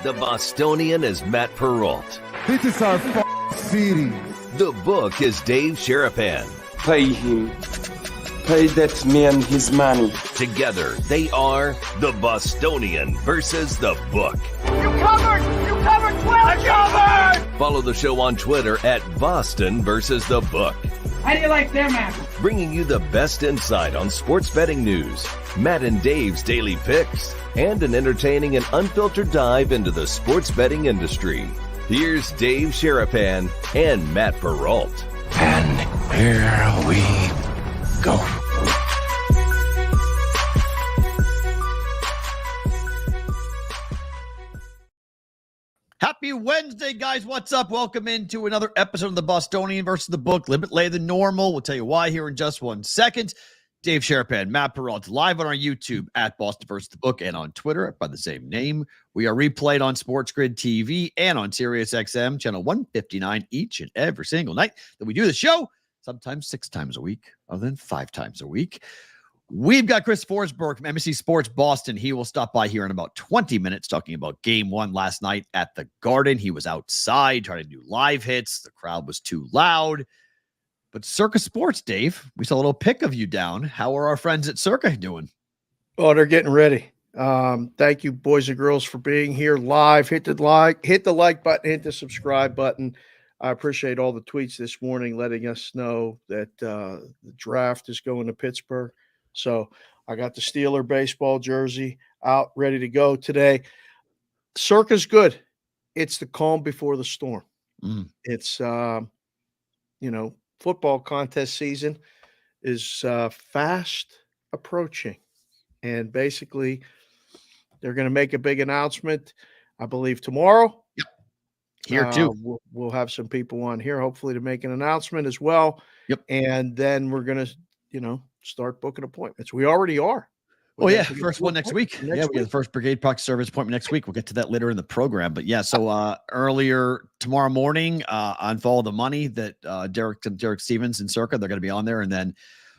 The Bostonian is Matt Perrault. This is our city. The book is Dave Sherapan. Pay him. Pay that man his money. Together, they are the Bostonian versus the book. You covered 12. I covered. Follow the show on Twitter at Boston versus the book. How do you like them apples? Bringing you the best insight on sports betting news, Matt and Dave's daily picks, and an entertaining and unfiltered dive into the sports betting industry. Here's Dave Sherapan and Matt Perrault. And here we go. Happy Wednesday, guys. What's up? Welcome into another episode of the Bostonian versus the book. A little bit later than normal. We'll tell you why here in just 1 second. Dave Sherapan, Matt Perrault, live on our YouTube at Boston versus the book and on Twitter by the same name. We are replayed on Sports Grid TV and on Sirius XM, channel 159 each and every single night that we do the show, sometimes 6 times a week, other than 5 times a week. We've got Chris Forseberg from NBC Sports Boston. He will stop by here in about 20 minutes talking about Game 1 last night at the Garden. He was outside trying to do live hits. The crowd was too loud. But Circa Sports, Dave, we saw a little pic of you down. How are our friends at Circa doing? Oh, they're getting ready. Thank you, boys and girls, for being here live. Hit the like button, hit the subscribe button. I appreciate all the tweets this morning letting us know that the draft is going to Pittsburgh. So I got the Steeler baseball jersey out, ready to go today. Circa's good. It's the calm before the storm. It's, football contest season is fast approaching. And basically, they're going to make a big announcement, I believe, tomorrow. Yep. Here, too. We'll have some people on here, hopefully, to make an announcement as well. Yep. And then we're going to, start booking appointments. We already are. First one next week. We get the first Brigade Proxy Service appointment next week. We'll get to that later in the program. But yeah, so earlier tomorrow morning on Follow the Money that Derek Stevens and Circa, they're going to be on there. And then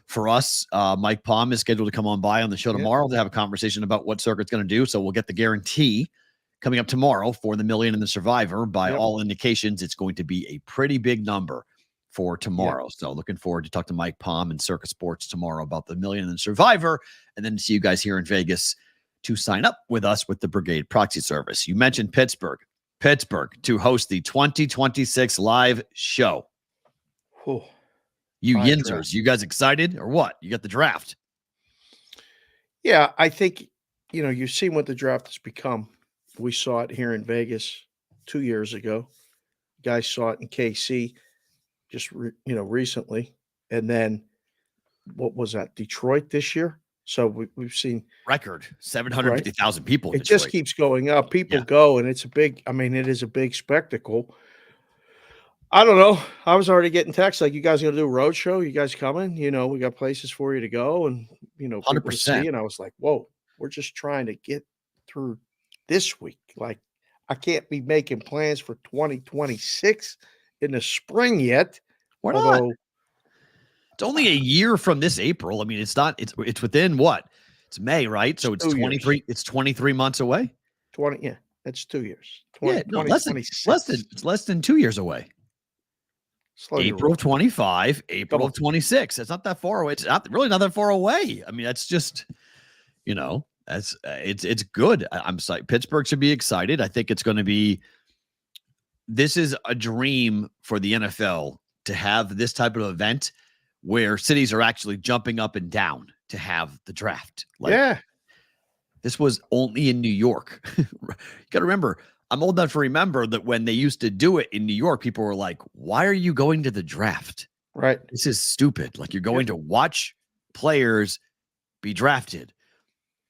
for us, Mike Palm is scheduled to come on by on the show tomorrow to have a conversation about what Circa's going to do. So we'll get the guarantee coming up tomorrow for the million and the Survivor. By all indications, it's going to be a pretty big number for tomorrow. So looking forward to talk to Mike Palm and Circa Sports tomorrow about the million and Survivor, and then to see you guys here in Vegas to sign up with us with the Brigade Proxy Service. You mentioned Pittsburgh to host the 2026 live show. You Yinzers, you guys excited or what? You got the draft. Yeah, I think, you've seen what the draft has become. We saw it here in Vegas 2 years ago. You guys saw it in KC just recently, and then what was that, Detroit this year? So we've seen record 750,000 people. It just keeps going up. People go, and it is a big spectacle. I don't know. I was already getting texts like, you guys going to do a road show? You guys coming? We got places for you to go, and 100%. And I was like, whoa, we're just trying to get through this week. Like, I can't be making plans for 2026 in the spring yet. Why not? It's only a year from this April. I mean, it's within what? It's May, right? So it's 23. It's 23 months away. 20. Yeah, that's 2 years. Less than 2 years away. April of 25, April of 26. It's not that far away. It's not that far away. I mean, that's just, it's good. I'm sorry. Pittsburgh should be excited. I think it's going to be. This is a dream for the NFL to have this type of event where cities are actually jumping up and down to have the draft. This was only in New York. You got to remember, I'm old enough to remember that when they used to do it in New York, people were like, why are you going to the draft? Right. This is stupid. Like, you're going to watch players be drafted.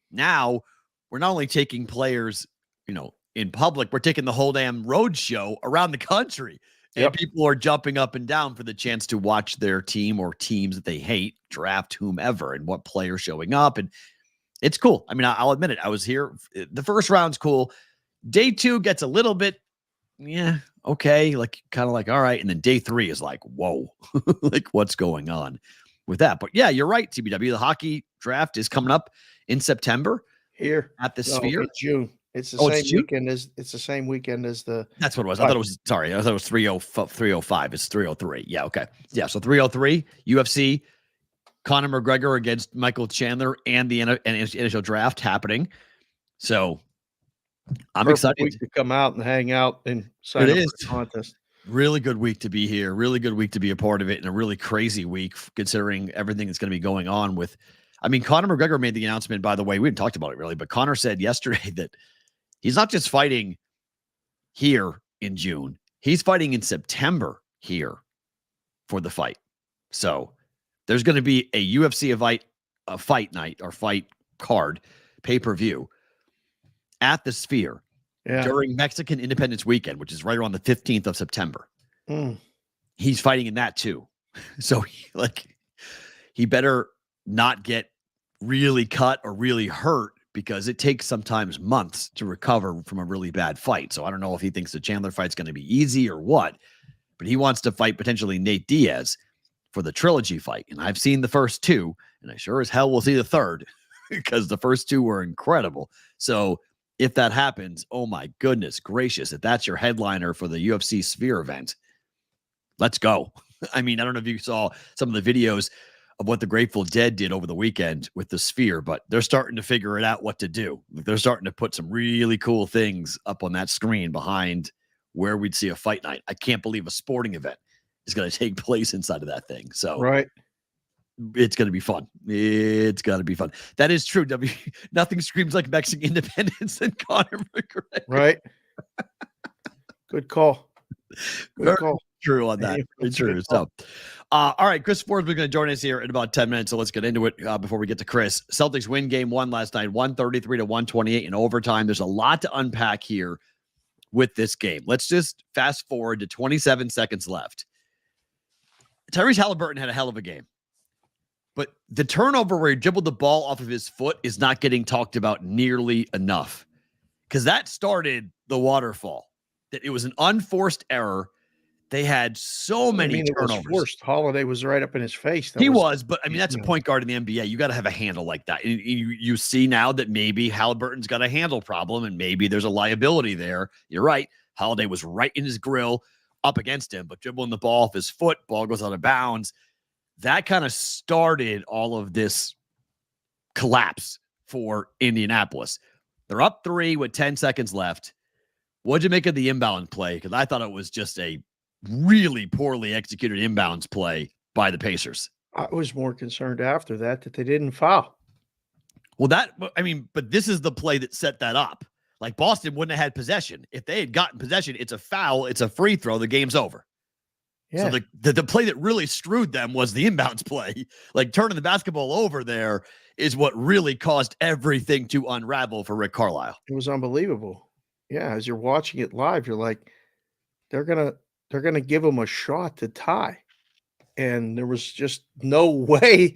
Now, we're not only taking players, in public, we're taking the whole damn road show around the country. And people are jumping up and down for the chance to watch their team or teams that they hate draft whomever and what players showing up. And it's cool. I mean, I'll admit it. I was here. The first round's cool. Day 2 gets a little bit, okay. Like, kind of like, all right. And then day 3 is like, whoa, like, what's going on with that? But yeah, you're right, TBW. The hockey draft is coming up in September here at the Sphere. It's the Oh, it's same June? weekend as the. That's what it was. I thought it was, sorry. I thought it was 305. It's 303. Yeah. Okay. Yeah. So 303 UFC, Conor McGregor against Michael Chandler and the NHL draft happening. So I'm Perfect excited week to come out and hang out and sign It up is. for the contest. Really good week to be here. Really good week to be a part of it, and a really crazy week considering everything that's going to be going on with. I mean, Conor McGregor made the announcement, by the way. We hadn't talked about it really, but Conor said yesterday that he's not just fighting here in June, he's fighting in September here for the fight. So there's going to be a UFC fight night or fight card pay-per-view at the Sphere during Mexican Independence Weekend, which is right around the 15th of September. He's fighting in that too. So he better not get really cut or really hurt, because it takes sometimes months to recover from a really bad fight. So I don't know if he thinks the Chandler fight's going to be easy or what, but he wants to fight potentially Nate Diaz for the trilogy fight. And I've seen the first two, and I sure as hell will see the third because the first two were incredible. So if that happens, oh my goodness gracious, if that's your headliner for the UFC Sphere event, let's go. I mean, I don't know if you saw some of the videos of what the Grateful Dead did over the weekend with the Sphere, but they're starting to figure it out what to do. They're starting to put some really cool things up on that screen behind where we'd see a fight night. I can't believe a sporting event is going to take place inside of that thing. So it's going to be fun. It's going to be fun. That is true. Nothing screams like Mexican independence than Conor McGregor. Right. Good call. Good call. True on that. It's true. So, all right, Chris Forsberg going to join us here in about 10 minutes. So let's get into it before we get to Chris. Celtics win game one last night, 133-128 in overtime. There's a lot to unpack here with this game. Let's just fast forward to 27 seconds left. Tyrese Haliburton had a hell of a game, but the turnover where he dribbled the ball off of his foot is not getting talked about nearly enough, because that started the waterfall. That it was an unforced error. They had so many turnovers. It was forced. Holiday was right up in his face. He was, but I mean, that's a point guard in the NBA. You got to have a handle like that. You see now that maybe Halliburton's got a handle problem, and maybe there's a liability there. You're right. Holiday was right in his grill up against him, but dribbling the ball off his foot, ball goes out of bounds. That kind of started all of this collapse for Indianapolis. They're up 3 with 10 seconds left. What'd you make of the inbound play? Because I thought it was just a really poorly executed inbounds play by the Pacers. I was more concerned after that they didn't foul. Well, but this is the play that set that up. Like, Boston wouldn't have had possession. If they had gotten possession, it's a foul, it's a free throw, the game's over. Yeah. So the play that really screwed them was the inbounds play. Like, turning the basketball over there is what really caused everything to unravel for Rick Carlisle. It was unbelievable. Yeah, as you're watching it live, you're like, they're gonna give them a shot to tie, and there was just no way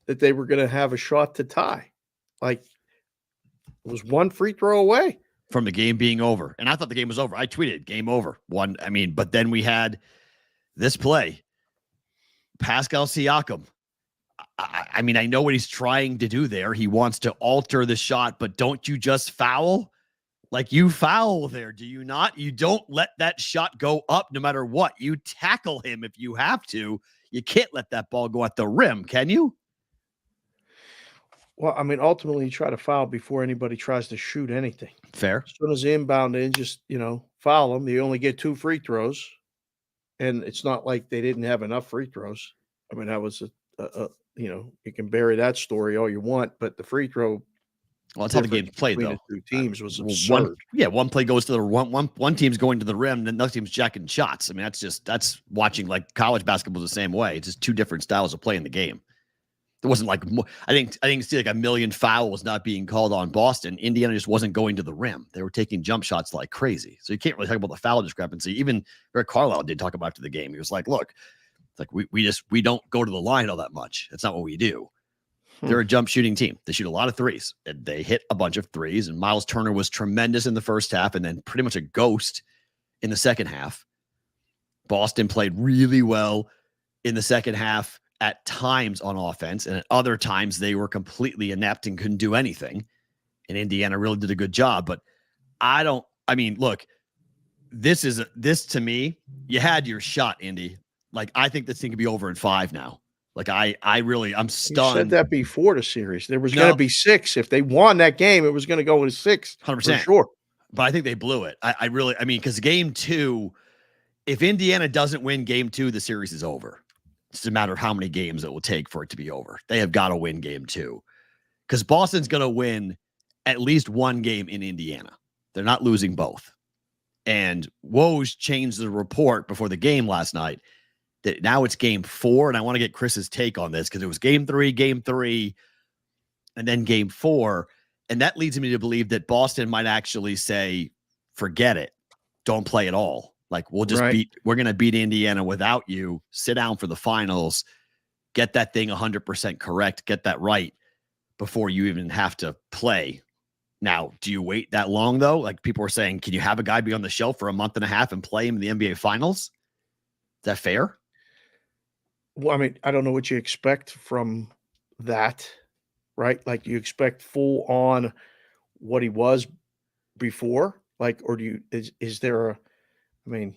that they were gonna have a shot to tie. Like, it was one free throw away from the game being over, and I thought the game was over. I tweeted game over. But then we had this play, Pascal Siakam. I mean, I know what he's trying to do there. He wants to alter the shot, but don't you just foul? Like, you foul there, do you not? You don't let that shot go up no matter what. You tackle him if you have to. You can't let that ball go at the rim, can you? Well, I mean, ultimately, you try to foul before anybody tries to shoot anything. Fair. As soon as the inbound in, just, foul them. You only get 2 free throws, and it's not like they didn't have enough free throws. I mean, that was you can bury that story all you want, but the free throw. Well, that's how the game's played, though. The 2 teams was absurd. One play goes to the one team's going to the rim, then another team's jacking shots. I mean, that's watching like college basketball the same way. It's just 2 different styles of play in the game. There wasn't like I didn't see like a million fouls not being called on Boston. Indiana just wasn't going to the rim. They were taking jump shots like crazy. So you can't really talk about the foul discrepancy. Even Rick Carlisle did talk about after the game. He was like, "Look, it's like we don't go to the line all that much. That's not what we do." They're a jump shooting team. They shoot a lot of threes. And they hit a bunch of threes. And Miles Turner was tremendous in the first half and then pretty much a ghost in the second half. Boston played really well in the second half at times on offense. And at other times, they were completely inept and couldn't do anything. And Indiana really did a good job. But I mean, look, this to me, you had your shot, Indy. Like, I think this thing could be over in 5 now. Like, I'm You stunned. said that before the series. There was going to be 6. If they won that game, it was going to go into 6. 100%. For sure. But I think they blew it. I mean, because game 2, if Indiana doesn't win game 2, the series is over. It's a matter of how many games it will take for it to be over. They have got to win game 2 because Boston's going to win at least one game in Indiana. They're not losing both. And Woj changed the report before the game last night that now it's game 4. And I want to get Chris's take on this because it was game 3, and then game 4. And that leads me to believe that Boston might actually say, forget it. Don't play at all. Like, we're going to beat Indiana without you. Sit down for the finals. Get that thing 100% correct. Get that right before you even have to play. Now, do you wait that long, though? Like, people are saying, can you have a guy be on the shelf for a month and a half and play him in the NBA Finals? Is that fair? Well, I mean, I don't know what you expect from that, right? Like, you expect full on what he was before? Like, or is there a, I mean,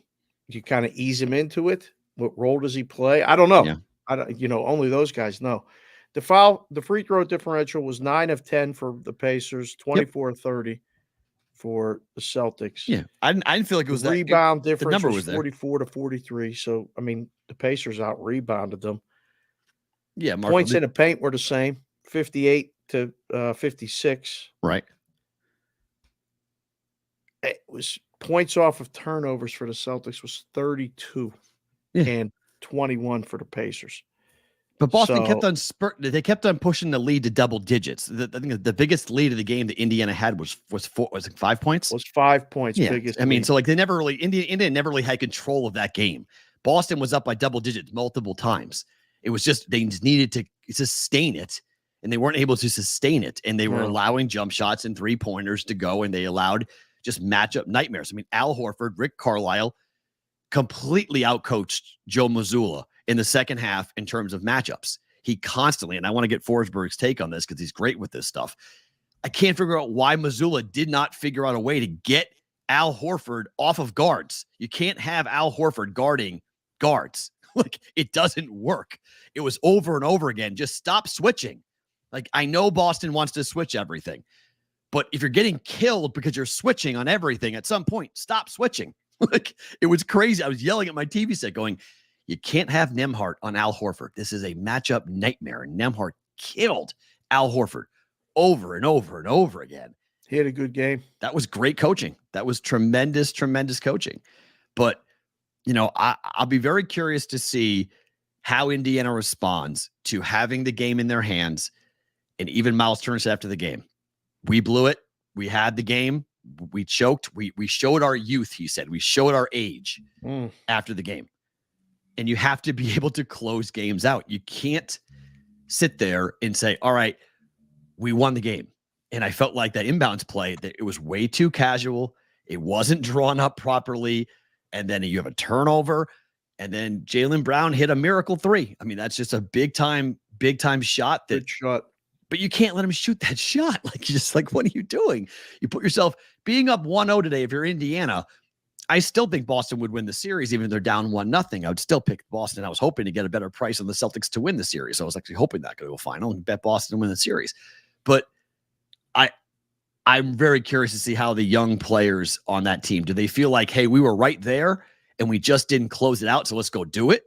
do you kind of ease him into it? What role does he play? I don't know. Yeah. I don't, only those guys know. The free throw differential was 9 of 10 for the Pacers, 24-30 for the Celtics. Yeah. I didn't feel like it was the rebound difference. The number was 44-43. So, I mean, the Pacers out rebounded them. Yeah. Points in the paint were the same, 58 to 56. Right. It was points off of turnovers for the Celtics was 32 and 21 for the Pacers. But Boston kept on pushing the lead to double digits. I think the biggest lead of the game that Indiana had was 5 points. Was 5 points. Yeah. Biggest. I mean, so like Indiana never really had control of that game. Boston was up by double digits multiple times. It was just they just needed to sustain it, and they weren't able to sustain it. And they were allowing jump shots and 3-pointers to go, and they allowed just matchup nightmares. I mean, Al Horford, Rick Carlisle completely outcoached Joe Mazzulla in the second half in terms of matchups. He constantly, and I want to get Forseberg's take on this because he's great with this stuff. I can't figure out why Mazzulla did not figure out a way to get Al Horford off of guards. You can't have Al Horford guarding guards. Like, it doesn't work. It was over and over again. Just stop switching. Like, I know Boston wants to switch everything, but if you're getting killed because you're switching on everything, at some point, stop switching. Like, it was crazy. I was yelling at my TV set going, you can't have Nembhard on Al Horford. This is a matchup nightmare. And Nembhard killed Al Horford over and over and over again. He had a good game. That was great coaching. That was tremendous, tremendous coaching. But, I'll be very curious to see how Indiana responds to having the game in their hands. And even Miles Turner said after the game, we blew it. We had the game. We choked. We showed our youth, he said. We showed our age after the game. And you have to be able to close games out. You can't sit there and say, all right, we won the game. And I felt like that inbounds play, that it was way too casual. It wasn't drawn up properly. And then you have a turnover. And then Jaylen Brown hit a miracle 3. I mean, that's just a big time shot. Good shot. But you can't let him shoot that shot. Like, you're just like, what are you doing? You put yourself being up 1-0 today. If you're Indiana, I still think Boston would win the series, even if they're down 1-0. I would still pick Boston. I was hoping to get a better price on the Celtics to win the series. So I was actually hoping that could go final and bet Boston to win the series. But I'm very curious to see how the young players on that team, do they feel like, hey, we were right there and we just didn't close it out, so let's go do it?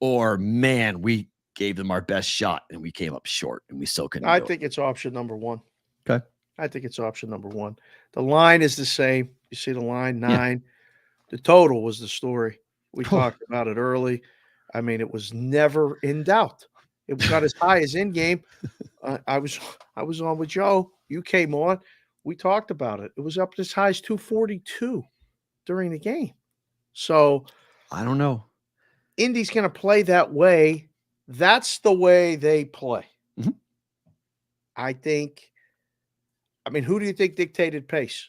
Or, man, we gave them our best shot and we came up short and we still couldn't do it. I think it's option number 1. Okay. I think it's option number 1. The line is the same. You see the line, 9. Yeah. The total was the story. We talked about it early. I mean, it was never in doubt. It got as high as in game. I was on with Joe. You came on. We talked about it. It was up as high as 242 during the game. So I don't know. Indy's going to play that way. That's the way they play. Mm-hmm. I mean, who do you think dictated pace?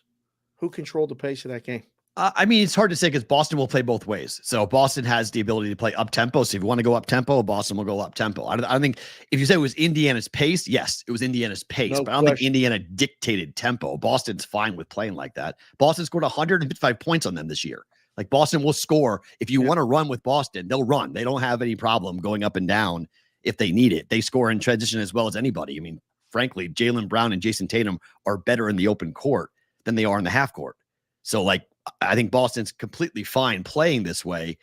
Who controlled the pace of that game? I mean, it's hard to say because Boston will play both ways. So Boston has the ability to play up tempo. So if you want to go up tempo, Boston will go up tempo. I don't think if you say it was Indiana's pace, yes, it was Indiana's pace, No but I don't think question. Indiana dictated tempo. Boston's fine with playing like that. Boston scored 155 points on them this year. Like Boston will score. If you want to run with Boston, they'll run. They don't have any problem going up and down if they need it. They score in transition as well as anybody. I mean, frankly, Jaylen Brown and Jason Tatum are better in the open court than they are in the half court. So, like, I think Boston's completely fine playing this way.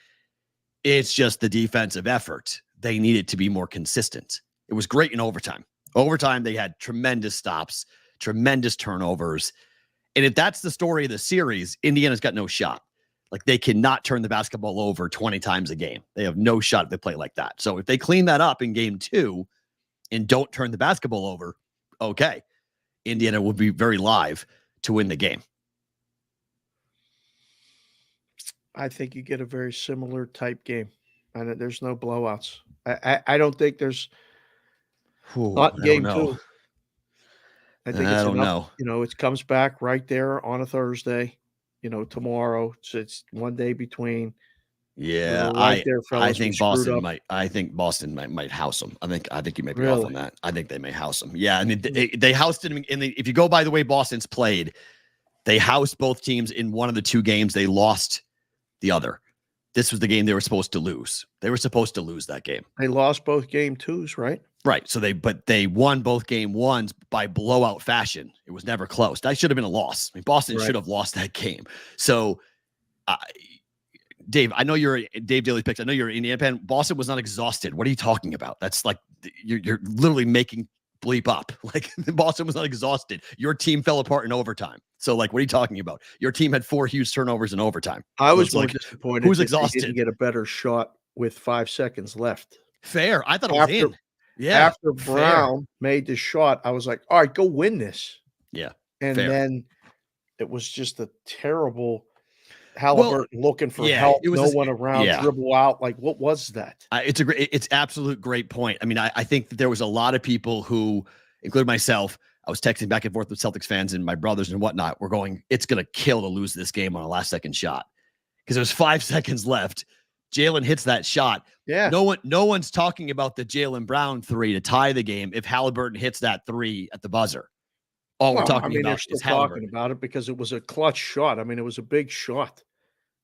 It's just the defensive effort. They needed to be more consistent. It was great in overtime. Overtime, they had tremendous stops, tremendous turnovers. And if that's the story of the series, Indiana's got no shot. Like, they cannot turn the basketball over 20 times a game. They have no shot if they play like that. So if they clean that up in game 2 and don't turn the basketball over, okay, Indiana will be very live to win the game. I think you get a very similar type game, and there's no blowouts. I don't think there's not in game 2. I think it's enough. You know, it comes back right there on a Thursday. You know, tomorrow. So it's one day between. Yeah, right there, fellas. I think Boston might. I think Boston might house them. I think you may be off on that. I think they may house them. Yeah, I mean they housed him in the. If you go by the way Boston's played, they housed both teams in one of the 2 games. They lost the other. This was the game they were supposed to lose. They were supposed to lose that game. They lost both game 2s, right? Right. So they won both game 1s by blowout fashion. It was never close. That should have been a loss. I mean, Boston should have lost that game. So, Dave, I know you're Dave Daily Picks. I know you're an Indiana fan. Boston was not exhausted. What are you talking about? That's like you're literally making bleep up. Like Boston was not exhausted. Your team fell apart in overtime. So, like, what are you talking about? Your team had 4 huge turnovers in overtime. I was like, disappointed. Who's exhausted? They didn't get a better shot with 5 seconds left. Fair. I thought it was in. Yeah. After Brown made the shot, I was like, all right, go win this. Yeah. And then it was just a terrible Halliburton looking for help. It was no one around, dribble out. Like, what was that? It's absolute great point. I mean, I think that there was a lot of people who, including myself, I was texting back and forth with Celtics fans and my brothers and whatnot. We're going, it's going to kill to lose this game on a last second shot because there was 5 seconds left. Jaylen hits that shot. Yeah. No one's talking about the Jaylen Brown 3 to tie the game if Halliburton hits that 3 at the buzzer. We're talking about is Halliburton. Talking about it because it was a clutch shot. I mean, it was a big shot,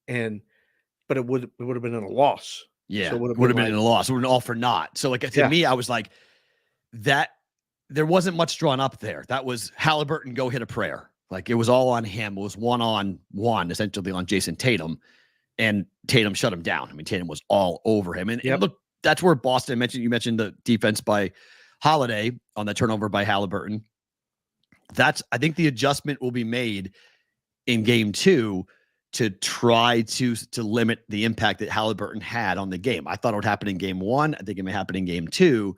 but it would have been in a loss. Yeah, so it would have been in a loss. It would have been all for naught. So, like, to me, I was like, that there wasn't much drawn up there. That was Halliburton go hit a prayer. Like, it was all on him. It was 1-on-1 essentially on Jason Tatum. And Tatum shut him down. I mean, Tatum was all over him. And look, that's where Boston you mentioned the defense by Holiday on the turnover by Halliburton. I think the adjustment will be made in game 2 to try to limit the impact that Halliburton had on the game. I thought it would happen in game 1. I think it may happen in game 2.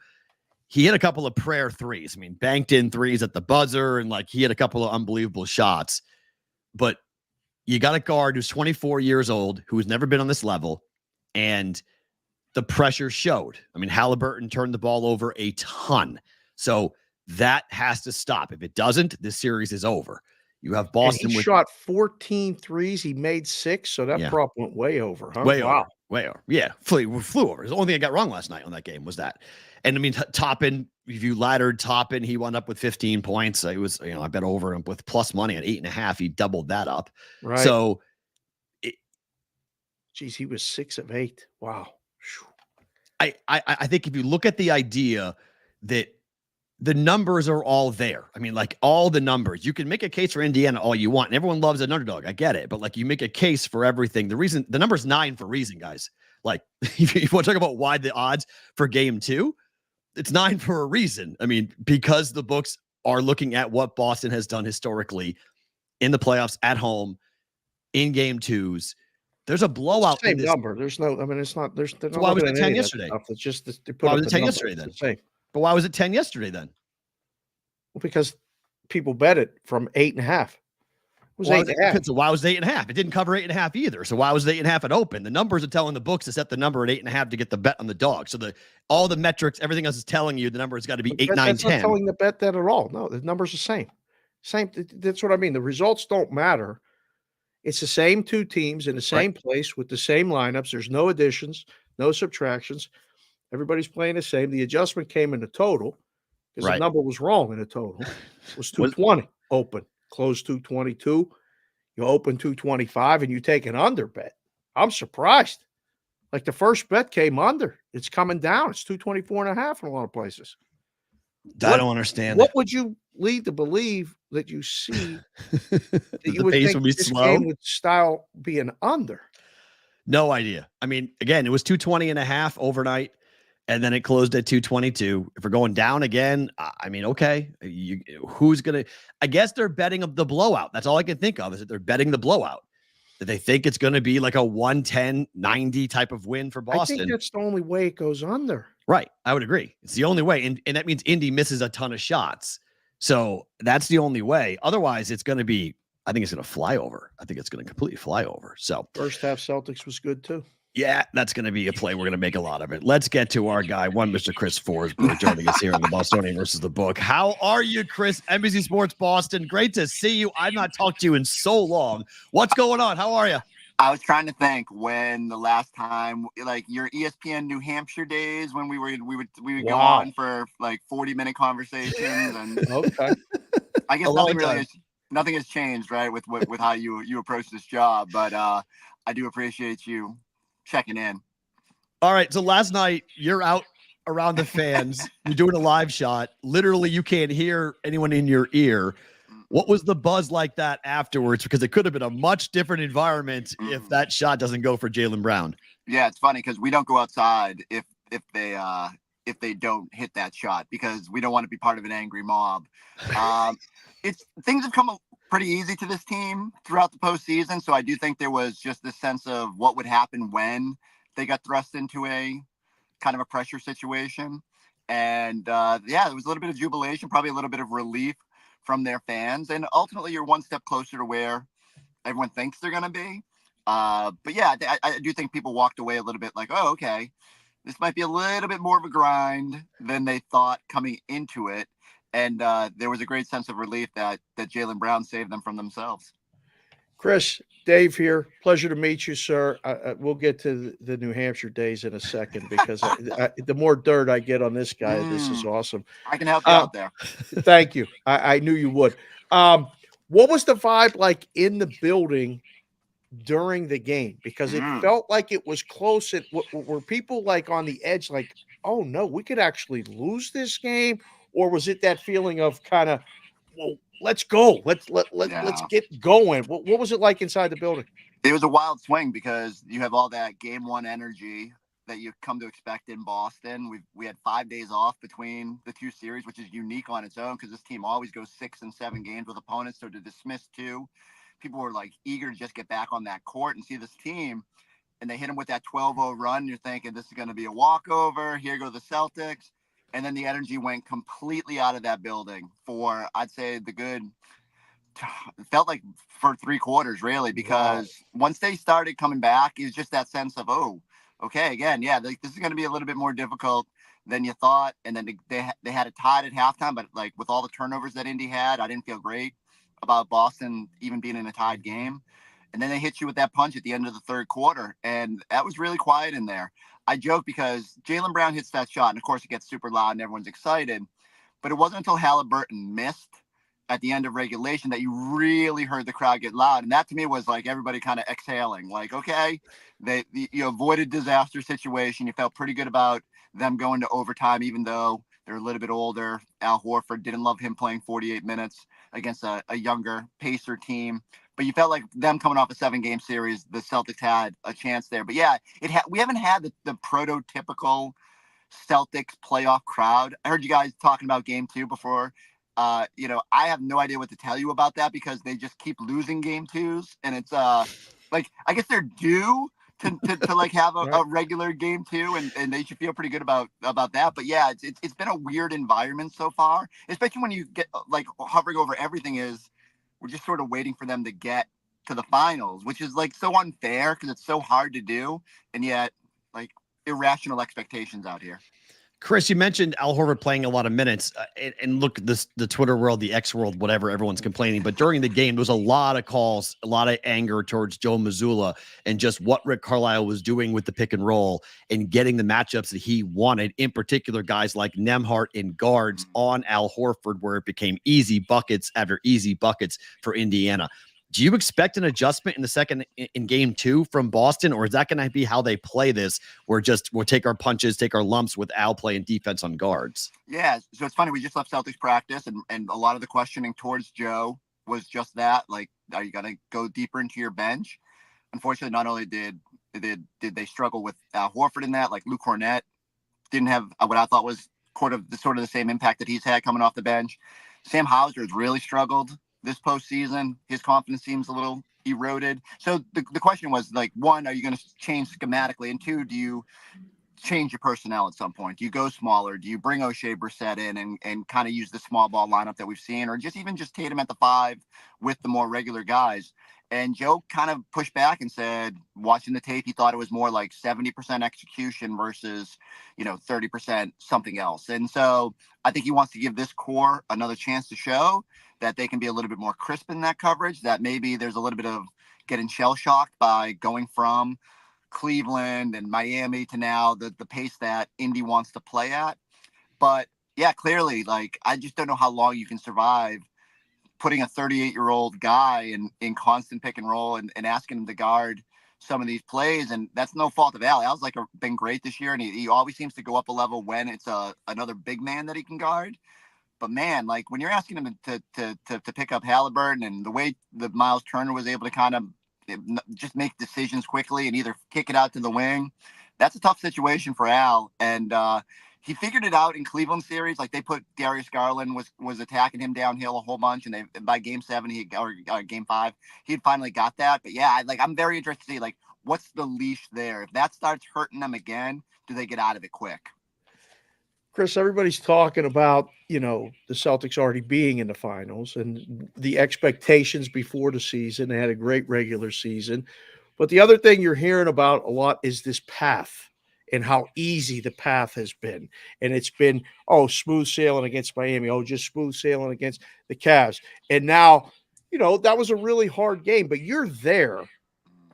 He hit a couple of prayer threes. I mean, banked in threes at the buzzer, and like he had a couple of unbelievable shots. But you got a guard who's 24 years old, who has never been on this level, and the pressure showed. I mean, Halliburton turned the ball over a ton. So that has to stop. If it doesn't, this series is over. You have Boston. He shot 14 threes. He made 6, so that prop went way over, huh? Way over. Yeah, flew over. The only thing I got wrong last night on that game was that. And I mean, Toppin, if you laddered Toppin, he wound up with 15 points. It was, I bet over him with plus money at 8.5. He doubled that up. Right. So, he was 6 of 8. Wow. I think if you look at the idea that the numbers are all there. I mean, like all the numbers, you can make a case for Indiana all you want. And everyone loves an underdog. I get it. But like you make a case for everything. The number's 9 for a reason, guys. Like if you want to talk about why the odds for game 2, it's 9 for a reason. I mean, because the books are looking at what Boston has done historically in the playoffs at home in game 2s. There's a blowout. Same number. There's no, I mean, it's not, there's no. Why was it 10 yesterday? It's just, why was it 10 yesterday then? But why was it 10 yesterday then? Well, because people bet it from 8.5. It was 8.5. So why was it 8.5? It didn't cover 8.5 either. So why was it 8.5 at open? The numbers are telling the books to set the number at 8.5 to get the bet on the dog. So all the metrics, everything else is telling you the number has got to be 8, 9, 10. That's not telling the bet that at all. No, the number's the same. That's what I mean. The results don't matter. It's the same two teams in the same place with the same lineups. There's no additions, no subtractions. Everybody's playing the same. The adjustment came in the total because the number was wrong in the total. It was 220 open, closed 222. You open 225 and you take an under bet. I'm surprised. Like the first bet came under. It's coming down. It's 224.5 in a lot of places. I don't understand. What would you lead to believe that you see that you would pace think would be this slow? game would style be an under? No idea. I mean, again, it was 220.5 overnight, and then it closed at 222. If we're going down again, I mean, okay, who's gonna? I guess they're betting of the blowout. That's all I can think of is that they're betting the blowout. That they think it's going to be like a 110-90 type of win for Boston. I think that's the only way it goes under. Right. I would agree. It's the only way. And that means Indy misses a ton of shots. So that's the only way. Otherwise, it's going to be, I think it's going to fly over. I think it's going to completely fly over. So first half Celtics was good too. Yeah, that's going to be a play. We're going to make a lot of it. Let's get to our guy, Mr. Chris Forseberg, joining us here on the Bostonian versus the Book. How are you, Chris? NBC Sports Boston. Great to see you. I've not talked to you in so long. What's going on? How are you? I was trying to think when the last time, like your ESPN New Hampshire days, when we would go on for like 40-minute conversations, and okay. I guess nothing has changed, right, with how you approach this job. But I do appreciate you checking in. All right. So last night you're out around the fans. You're doing a live shot. Literally, you can't hear anyone in your ear. What was the buzz like that afterwards? Because it could have been a much different environment if that shot doesn't go for Jaylen Brown. Yeah, it's funny because we don't go outside if they don't hit that shot because we don't want to be part of an angry mob. Things have come pretty easy to this team throughout the postseason. So I do think there was just this sense of what would happen when they got thrust into a kind of a pressure situation. And there was a little bit of jubilation, probably a little bit of relief from their fans. And ultimately you're one step closer to where everyone thinks they're going to be. But yeah, I do think people walked away a little bit like, oh, okay, this might be a little bit more of a grind than they thought coming into it. And there was a great sense of relief that Jaylen Brown saved them from themselves. Chris, Dave here. Pleasure to meet you, sir. We'll get to the New Hampshire days in a second because the more dirt I get on this guy, this is awesome. I can help you out there. Thank you. I knew you would. What was the vibe like in the building during the game? Because it felt like it was close. Were people like on the edge, like, oh, no, we could actually lose this game? Or was it that feeling of kind of, well, let's go. Let's get going. What was it like inside the building? It was a wild swing because you have all that game one energy that you've come to expect in Boston. We had 5 days off between the two series, which is unique on its own because this team always goes 6 and 7 games with opponents. So to dismiss 2, people were like eager to just get back on that court and see this team. And they hit them with that 12-0 run. You're thinking this is going to be a walkover. Here go the Celtics. And then the energy went completely out of that building for, I'd say, it felt like for 3 quarters, really, because once they started coming back, it was just that sense of, oh, okay, again, this is going to be a little bit more difficult than you thought. And then they had it tied at halftime, but like with all the turnovers that Indy had, I didn't feel great about Boston even being in a tied game. And then they hit you with that punch at the end of the third quarter, and that was really quiet in there. I joke because Jaylen Brown hits that shot, and of course it gets super loud and everyone's excited. But it wasn't until Halliburton missed at the end of regulation that you really heard the crowd get loud. And that to me was like everybody kind of exhaling, like, okay, you avoided disaster situation. You felt pretty good about them going to overtime, even though they're a little bit older. Al Horford didn't love him playing 48 minutes against a younger Pacer team. But you felt like them coming off a 7-game series, the Celtics had a chance there. But yeah, we haven't had the prototypical Celtics playoff crowd. I heard you guys talking about game 2 before. I have no idea what to tell you about that because they just keep losing game 2s. And it's like, I guess they're due to like have a regular game 2 and they should feel pretty good about that. But yeah, it's been a weird environment so far, especially when you get like hovering over everything is, we're just sort of waiting for them to get to the finals, which is like so unfair because it's so hard to do. And yet like irrational expectations out here. Chris, you mentioned Al Horford playing a lot of minutes, and look, the Twitter world, the X world, whatever, everyone's complaining. But during the game, there was a lot of calls, a lot of anger towards Joe Mazzulla and just what Rick Carlisle was doing with the pick and roll and getting the matchups that he wanted, in particular guys like Nemhart and guards on Al Horford, where it became easy buckets after easy buckets for Indiana. Do you expect an adjustment in the second in game 2 from Boston, or is that going to be how they play this? We'll take our punches, take our lumps with Al playing defense on guards. Yeah. So it's funny. We just left Celtics practice and a lot of the questioning towards Joe was just that, like, are you going to go deeper into your bench? Unfortunately, not only did they struggle with Al Horford in that, like Luke Cornett didn't have what I thought was sort of the same impact that he's had coming off the bench. Sam Hauser has really struggled this postseason. His confidence seems a little eroded. So the question was, like, one, are you going to change schematically? And two, do you change your personnel at some point? Do you go smaller? Do you bring O'Shea Brissett in and kind of use the small ball lineup that we've seen, or just Tatum at the 5 with the more regular guys? And Joe kind of pushed back and said, watching the tape, he thought it was more like 70% execution versus, 30% something else. And so I think he wants to give this core another chance to show that they can be a little bit more crisp in that coverage, that maybe there's a little bit of getting shell shocked by going from Cleveland and Miami to now the pace that Indy wants to play at. But yeah, clearly, like, I just don't know how long you can survive putting a 38-year-old guy in constant pick and roll and asking him to guard some of these plays. And that's no fault of Al. Al's been great this year, and he always seems to go up a level when it's another big man that he can guard. But man, like, when you're asking him to pick up Halliburton, and the way that Miles Turner was able to kind of just make decisions quickly and either kick it out to the wing, that's a tough situation for Al. And he figured it out in Cleveland series. Like, they put Darius Garland was attacking him downhill a whole bunch, and by game 7 or game 5 he had finally got that. But yeah, I'm very interested to see, like, what's the leash there. If that starts hurting them again, do they get out of it quick? Chris, everybody's talking about, the Celtics already being in the finals and the expectations before the season. They had a great regular season. But the other thing you're hearing about a lot is this path and how easy the path has been. And it's been, smooth sailing against Miami. Just smooth sailing against the Cavs. And now, that was a really hard game, but you're there.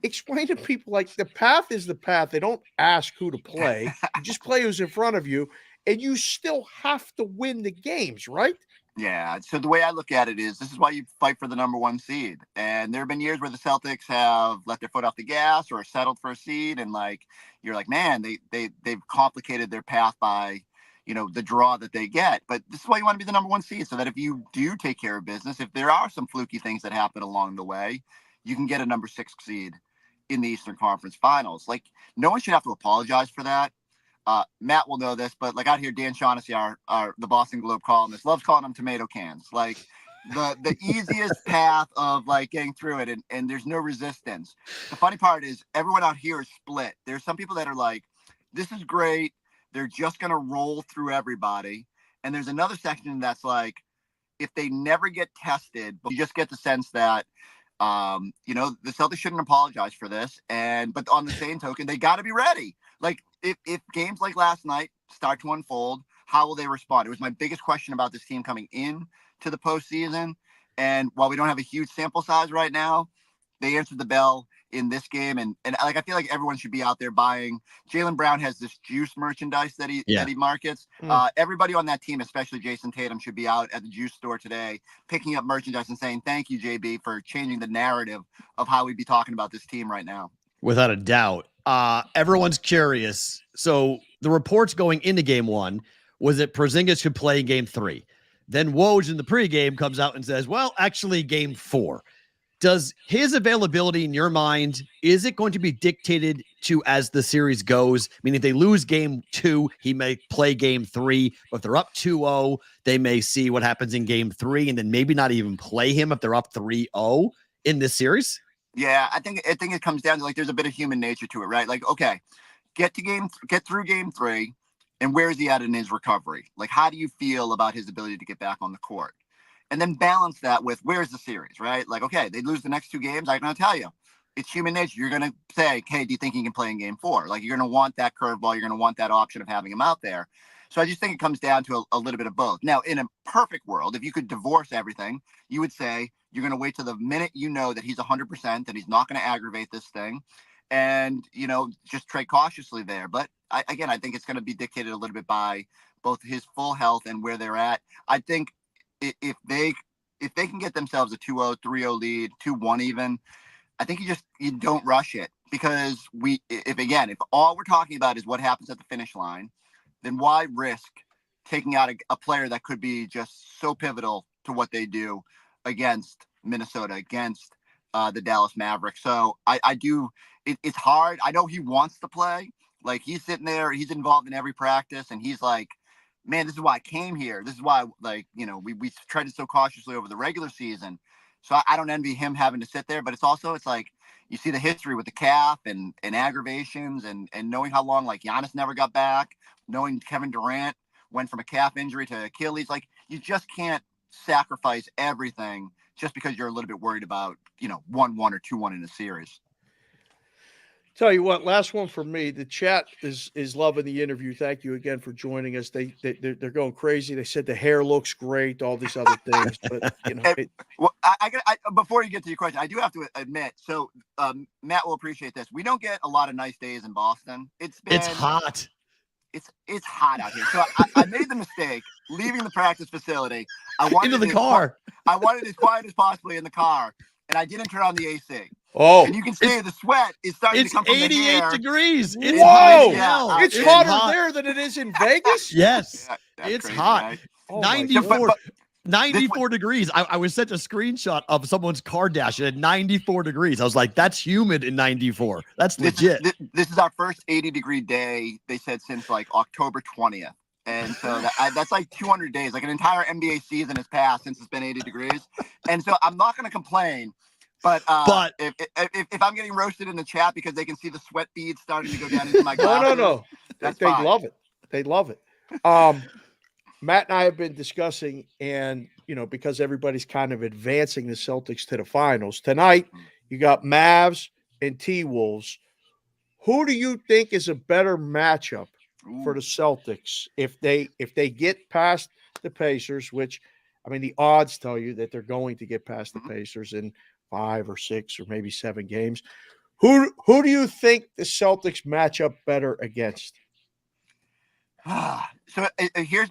Explain to people, like, the path is the path. They don't ask who to play. You just play who's in front of you. And you still have to win the games, right? Yeah. So the way I look at it is, this is why you fight for the number 1 seed. And there have been years where the Celtics have let their foot off the gas or settled for a seed. And, like, you're like, man, they've complicated their path by, the draw that they get. But this is why you want to be the number 1 seed, so that if you do take care of business, if there are some fluky things that happen along the way, you can get a number 6 seed in the Eastern Conference Finals. Like, no one should have to apologize for that. Matt will know this, but, like, out here, Dan Shaughnessy, the Boston Globe columnist, loves calling them tomato cans. Like, the easiest path of, like, getting through it, and there's no resistance. The funny part is everyone out here is split. There's some people that are like, this is great, they're just going to roll through everybody. And there's another section that's like, if they never get tested, but you just get the sense that, the Celtics shouldn't apologize for this. But on the same token, they got to be ready. Like, if games like last night start to unfold, how will they respond? It was my biggest question about this team coming in to the postseason. And while we don't have a huge sample size right now, they answered the bell in this game. And like, I feel like everyone should be out there buying. Jaylen Brown has this juice merchandise that he markets. Everybody on that team, especially Jason Tatum, should be out at the juice store today, picking up merchandise and saying, thank you, JB, for changing the narrative of how we'd be talking about this team right now. Without a doubt. Everyone's curious. So the reports going into game 1 was that Porzingis could play in game 3. Then Woj in the pregame comes out and says, well, actually game 4. Does his availability, in your mind, is it going to be dictated to as the series goes? I mean, if they lose game 2, he may play game 3. But if they're up 2-0, they may see what happens in game 3 and then maybe not even play him if they're up 3-0 in this series. Yeah, I think it comes down to, like, there's a bit of human nature to it, right? Like, okay, get through game 3, and where is he at in his recovery? Like, how do you feel about his ability to get back on the court? And then balance that with, where's the series, right? Like, okay, they lose the next 2 games. I'm going to tell you, it's human nature. You're going to say, hey, do you think he can play in game 4? Like, you're going to want that curveball. You're going to want that option of having him out there. So I just think it comes down to a little bit of both. Now, in a perfect world, if you could divorce everything, you would say you're going to wait till the minute you know that he's 100%, that he's not going to aggravate this thing, and, just trade cautiously there. But I think it's going to be dictated a little bit by both his full health and where they're at. I think if they can get themselves a 2-0, 3-0 lead, 2-1 even, I think you don't rush it, because if all we're talking about is what happens at the finish line, then why risk taking out a player that could be just so pivotal to what they do against Minnesota, against the Dallas Mavericks? So it's hard. I know he wants to play. Like, he's sitting there, he's involved in every practice, and he's like, man, this is why I came here. This is why, we treaded so cautiously over the regular season. So I don't envy him having to sit there, but it's like, you see the history with the calf and aggravations and knowing how long, like, Giannis never got back, knowing Kevin Durant went from a calf injury to Achilles. Like, you just can't sacrifice everything just because you're a little bit worried about, 1-1 or 2-1 in a series. Tell you what, last one for me. The chat is loving the interview. Thank you again for joining us. They're going crazy. They said the hair looks great, all these other things. But before you get to your question, I do have to admit. So Matt will appreciate this. We don't get a lot of nice days in Boston. It's hot. It's hot out here. So I made the mistake leaving the practice facility. I wanted into the car. I wanted as quiet as possibly in the car, and I didn't turn on the AC. Oh, and you can see the sweat is starting to come from the hair. 88 degrees. It's Whoa! hot. It's hotter there than it is in Vegas? Yes. Yeah, it's crazy, hot. right? Oh 94 degrees. I was sent a screenshot of someone's car dash. It had 94 degrees. I was like, that's humid in 94. That's legit. This is our first 80-degree day, they said, since like October 20th. And so that's like 200 days. Like, an entire NBA season has passed since it's been 80 degrees. And so I'm not going to complain. But if I'm getting roasted in the chat because they can see the sweat beads starting to go down into my glasses, no. They love it. They love it. Matt and I have been discussing, and because everybody's kind of advancing the Celtics to the finals tonight, you got Mavs and T-Wolves. Who do you think is a better matchup for the Celtics if they get past the Pacers? Which, I mean, the odds tell you that they're going to get past the Pacers in 5 or 6 or maybe 7 games. Who do you think the Celtics match up better against? So here's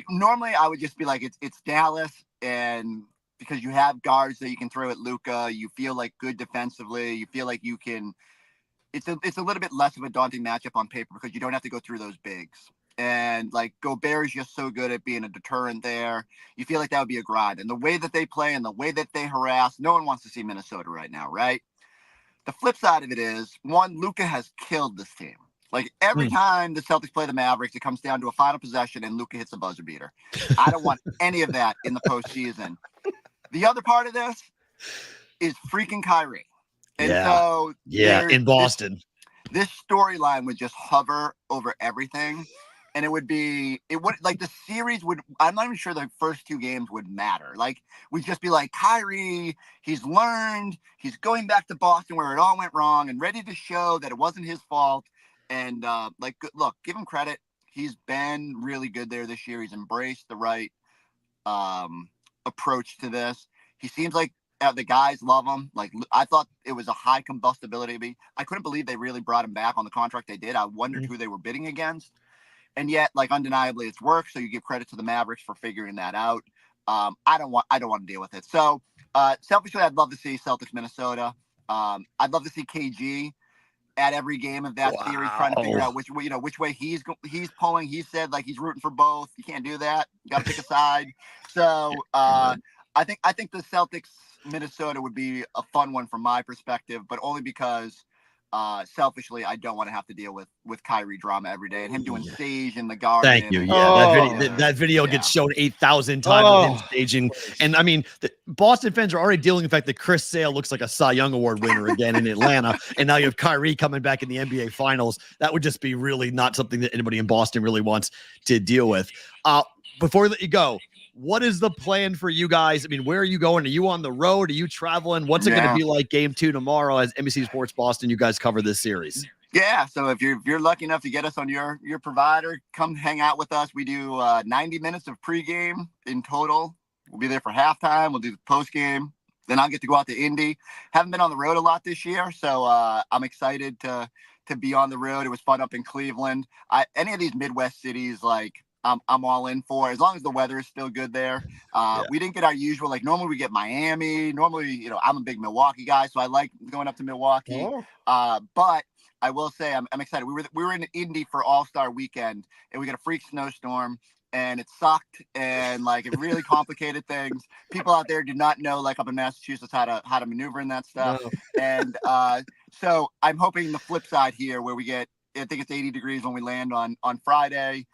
normally I would just be like, it's Dallas, and because you have guards that you can throw at Luka, you feel like good defensively, you feel like you can. It's a little bit less of a daunting matchup on paper because you don't have to go through those bigs. And like, Gobert is just so good at being a deterrent there. You feel like that would be a grind. And the way that they play and the way that they harass, no one wants to see Minnesota right now, right? The flip side of it is, one, Luka has killed this team. Like, every time the Celtics play the Mavericks, it comes down to a final possession and Luka hits a buzzer beater. I don't want any of that in the postseason. The other part of this is freaking Kyrie. And so in Boston, this storyline would just hover over everything. And it would like, the series would, I'm not even sure the first 2 games would matter. Like, we'd just be like, Kyrie, he's learned, he's going back to Boston where it all went wrong and ready to show that it wasn't his fault. And look, give him credit. He's been really good there this year. He's embraced the right approach to this. He seems like the guys love him. Like, I thought it was a high combustibility. I couldn't believe they really brought him back on the contract they did. I wondered who they were bidding against. And yet, like, undeniably, it's worked. So you give credit to the Mavericks for figuring that out. I don't want to deal with it. So selfishly, I'd love to see Celtics Minnesota. I'd love to see KG at every game of that series, trying to figure out which way he's pulling. He said, like, he's rooting for both. You can't do that. You got to pick a side. So I think the Celtics Minnesota would be a fun one from my perspective, but only because selfishly, I don't want to have to deal with Kyrie drama every day and him doing stage in the garden. Thank you. Yeah, that video gets shown 8,000 times with him staging. And I mean, the Boston fans are already dealing with the fact that Chris Sale looks like a Cy Young Award winner again in Atlanta. And now you have Kyrie coming back in the NBA Finals. That would just be really not something that anybody in Boston really wants to deal with. Before we let you go, what is the plan for you guys? I mean, where are you going? Are you on the road? Are you traveling? What's it going to be like game 2 tomorrow as NBC Sports Boston? You guys cover this series. Yeah, so if you're lucky enough to get us on your provider, come hang out with us. We do 90 minutes of pregame in total. We'll be there for halftime. We'll do the postgame. Then I'll get to go out to Indy. Haven't been on the road a lot this year, so I'm excited to be on the road. It was fun up in Cleveland. Any of these Midwest cities, like I'm all in for, as long as the weather is still good there. We didn't get our usual, like normally we get Miami. Normally, I'm a big Milwaukee guy, so I like going up to Milwaukee. But I will say I'm excited. We were in Indy for All-Star Weekend, and we got a freak snowstorm, and it sucked, and like it really complicated things. People out there do not know, like up in Massachusetts, how to maneuver in that stuff. No. And so I'm hoping the flip side here, where we get, I think it's 80 degrees when we land on Friday.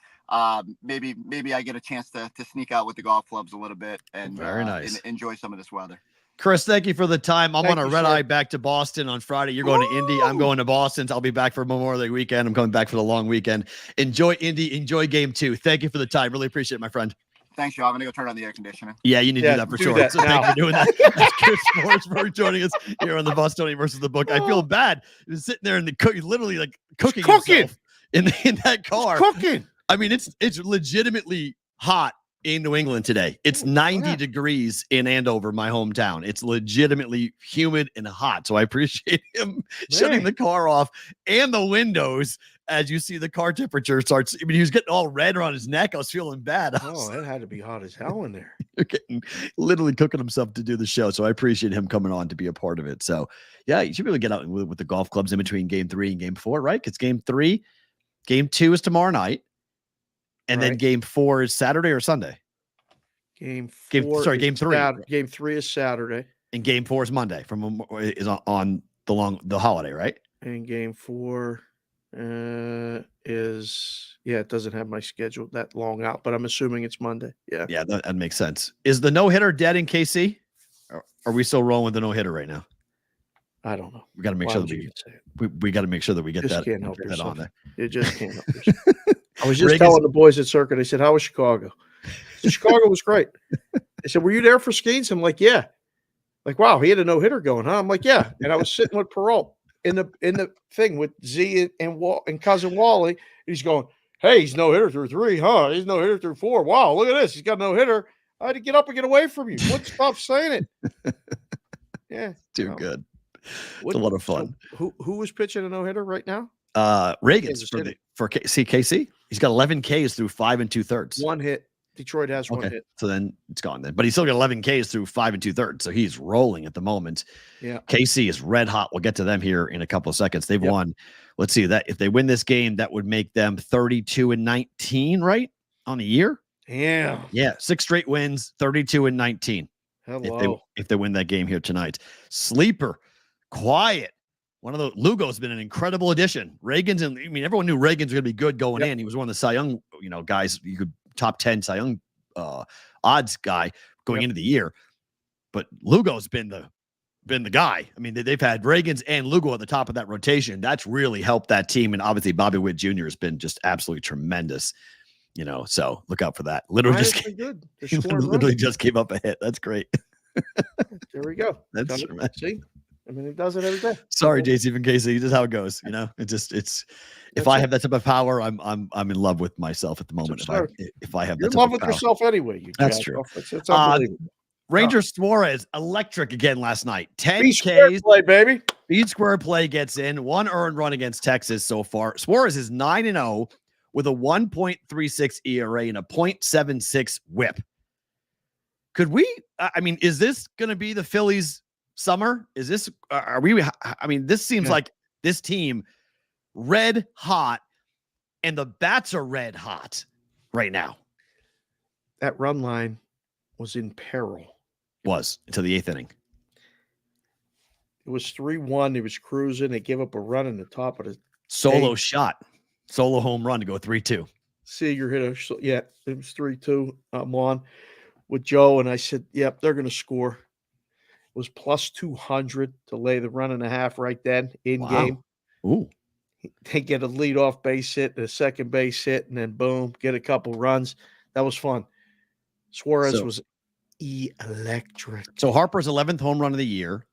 Maybe I get a chance to sneak out with the golf clubs a little bit and very nice. Enjoy some of this weather. Chris, thank you for the time. I'm on a red eye back to Boston on Friday. You're going to Indy. I'm going to Boston. I'll be back for Memorial Day weekend. I'm coming back for the long weekend. Enjoy Indy. Enjoy game 2. Thank you for the time. Really appreciate it, my friend. Thanks, Joe. I'm going to go turn on the air conditioning. Yeah, you need to do that for sure. So thank you for doing that. That's Chris Forseberg joining us here on the Bostonian versus the Book. I feel bad. He was sitting there in the literally like cooking himself in that car. Cooking. I mean, it's legitimately hot in New England today. It's 90 degrees in Andover, my hometown. It's legitimately humid and hot. So I appreciate him shutting the car off and the windows as you see the car temperature starts. I mean, he was getting all red around his neck. I was feeling bad. It had to be hot as hell in there. Literally cooking himself to do the show. So I appreciate him coming on to be a part of it. So yeah, you should really get out with the golf clubs in between game 3 and game 4, right? Because game 3, game 2 is tomorrow night. And then game 4 is Saturday or Sunday? Game 3. Game 3 is Saturday. And game 4 is Monday is on the holiday, right? And game 4 is, it doesn't have my schedule that long out, but I'm assuming it's Monday. Yeah. Yeah, that makes sense. Is the no-hitter dead in KC? Or are we still rolling with the no-hitter right now? I don't know. We got to make sure that we got to make sure that we get that on there. You just can't help yourself. I was just telling the boys at Circuit, I said, how was Chicago? Chicago was great. They said, were you there for Skeens? I'm like, yeah. Like, wow, he had a no-hitter going, huh? I'm like, yeah. And I was sitting with Peralt in the thing with Z and cousin Wally. He's going, hey, he's no-hitter through 3, huh? He's no-hitter through 4. Wow, look at this. He's got a no-hitter. I had to get up and get away from you. What's stop saying it? Yeah. Too good. It's a lot of fun. So who was pitching a no-hitter right now? Reagan's for KC. He's got 11 Ks through 5 2/3. 1 hit. Detroit has 1 hit. So then it's gone then. But he's still got 11 Ks through 5 2/3. So he's rolling at the moment. Yeah. KC is red hot. We'll get to them here in a couple of seconds. They've won. Let's see that if they win this game, that would make them 32-19, right? On the year. Yeah. Yeah. 6 straight wins, 32-19. Hello. If they win that game here tonight. Sleeper, quiet. One of the Lugo's been an incredible addition. Everyone knew Reagan's going to be good going in. He was one of the Cy Young, guys. You could top 10 Cy Young odds guy going into the year. But Lugo's been the guy. I mean, they've had Reagan's and Lugo at the top of that rotation. That's really helped that team. And obviously, Bobby Witt Jr. has been just absolutely tremendous. So look out for that. Literally just came up a hit. That's great. There we go. That's tremendous. See? I mean, he does it every day. Sorry, JC from KC. This is how it goes. If I have that type of power, I'm in love with myself at the moment. If I have that, you're in love with yourself anyway. That's true. It's unbelievable. Ranger Suarez electric again last night. 10 Ks play, baby. Speed square play gets in. 1 earned run against Texas so far. Suarez is 9-0 with a 1.36 ERA and a 0.76 WHIP. Could we? Is this going to be the Phillies? Summer? Is this, this seems like this team red hot and the bats are red hot right now. That run line was in peril. Was until the 8th inning. It was 3-1. He was cruising. They gave up a run in the top of the solo home run to go 3-2. Seager hit it was 3-2. I'm on with Joe and I said, yep, they're going to score. Was plus 200 to lay the 1.5 right then in game. Ooh. They get a leadoff base hit, a second base hit, and then boom, get a couple runs. That was fun. Suarez was electric. So Harper's 11th home run of the year.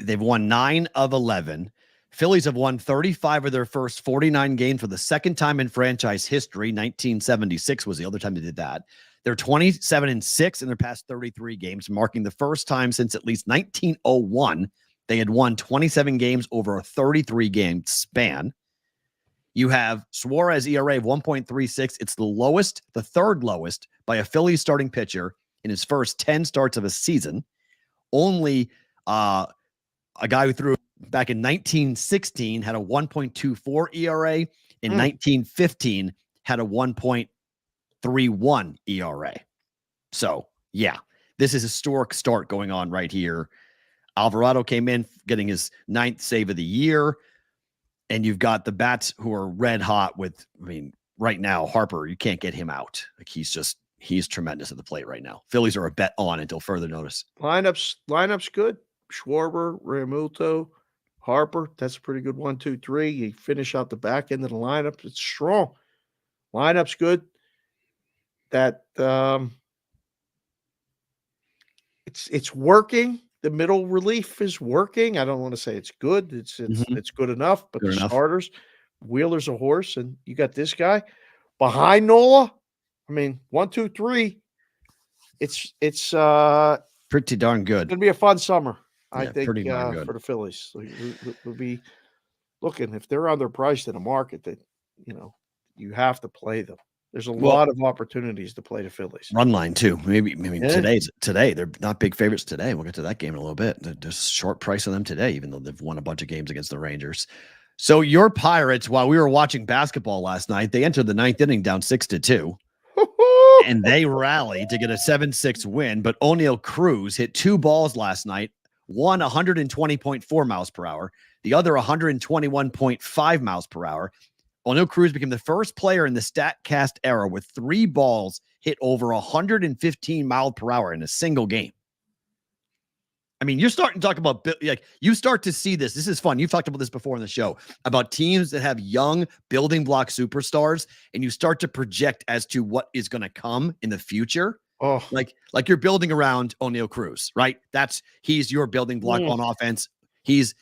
They've won 9 of 11. Phillies have won 35 of their first 49 games for the second time in franchise history. 1976 was the other time they did that. They're 27-6 in their past 33 games, marking the first time since at least 1901 they had won 27 games over a 33-game span. You have Suarez ERA of 1.36. It's the lowest, the third lowest by a Phillies starting pitcher in his first 10 starts of a season. Only a guy who threw back in 1916 had a 1.24 ERA. In 1915 had a 1.31 ERA. So, yeah, this is a historic start going on right here. Alvarado came in getting his 9th save of the year. And you've got the bats who are red hot with, I mean, right now, Harper, you can't get him out. Like he's tremendous at the plate right now. Phillies are a bet on until further notice. Lineups good. Schwarber, Realmuto, Harper. That's a pretty good 1, 2, 3. You finish out the back end of the lineup. It's strong. Lineup's good. That it's working. The middle relief is working. I don't want to say it's good. It's good enough, but starters, Wheeler's a horse, and you got this guy behind Nola. I mean, 1, 2, 3. It's pretty darn good. Gonna be a fun summer, I think, pretty darn good for the Phillies. So we'll be looking if they're underpriced in the market. That you have to play them. There's a lot of opportunities to play the Phillies. Run line too. Maybe today they're not big favorites today. We'll get to that game in a little bit. There's short price on them today, even though they've won a bunch of games against the Rangers. So your Pirates, while we were watching basketball last night, they entered the 9th inning down 6-2. And they rallied to get a 7-6 win. But O'Neal Cruz hit 2 balls last night, one 120.4 miles per hour, the other 121.5 miles per hour. O'Neal Cruz became the first player in the StatCast era with 3 balls hit over 115 miles per hour in a single game. I mean, you're starting to talk about, like, you start to see this. This is fun. You've talked about this before in the show about teams that have young building block superstars, and you start to project as to what is going to come in the future. Oh, like you're building around O'Neal Cruz, right? He's your building block on offense. His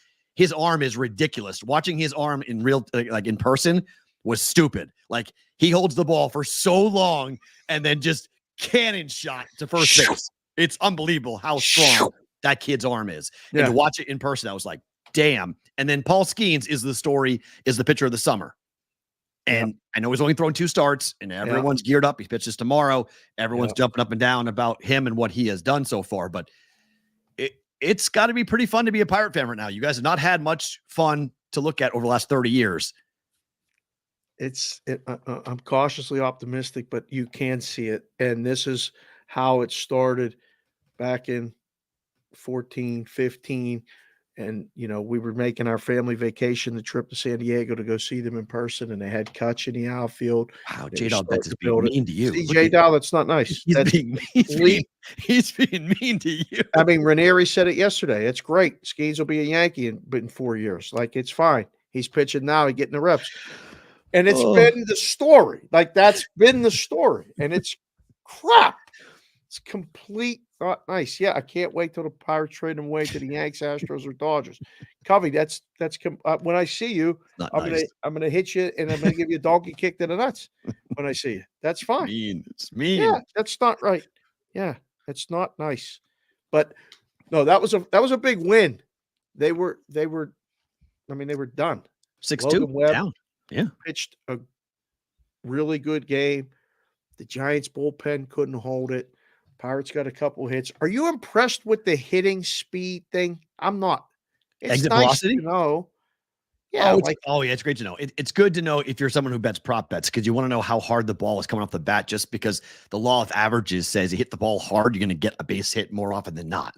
arm is ridiculous. Watching his arm in real, like in person, was stupid. Like, he holds the ball for so long and then just cannon shot to first base. It's unbelievable how strong that kid's arm is. Yeah. And to watch it in person, I was like, damn. And then Paul Skeens is the pitcher of the summer. And I know he's only thrown 2 starts, and everyone's geared up. He pitches tomorrow. Everyone's jumping up and down about him and what he has done so far. But it's got to be pretty fun to be a Pirate fan right now. You guys have not had much fun to look at over the last 30 years. I'm cautiously optimistic, but you can see it. And this is how it started back in 14, 15. And, we were making our family vacation, the trip to San Diego to go see them in person, and they had Kutch in the outfield. Wow, J-Dog Betts is being mean to you. See, J-Dog, that's not nice. He's being mean to you. I mean, Ranieri said it yesterday. It's great. Skeens will be a Yankee in 4 years. Like, it's fine. He's pitching now. He's getting the reps. And it's been the story. Like, that's been the story. And it's crap. It's complete not nice. Yeah, I can't wait till the Pirates trade him away to the Yanks, Astros, or Dodgers. Covey, that's when I see you, I'm gonna hit you, and I'm gonna give you a donkey kick to the nuts when I see you. That's fine. It's mean. Yeah, that's not right. Yeah, that's not nice. But no, that was a big win. They were done. 6-2 down. Yeah, pitched a really good game. The Giants bullpen couldn't hold it. Pirates got a couple hits. Are you impressed with the hitting speed thing? I'm not. It's exit nice velocity? to know. Yeah. It's great to know. It's good to know if you're someone who bets prop bets, because you want to know how hard the ball is coming off the bat, just because the law of averages says you hit the ball hard, you're going to get a base hit more often than not.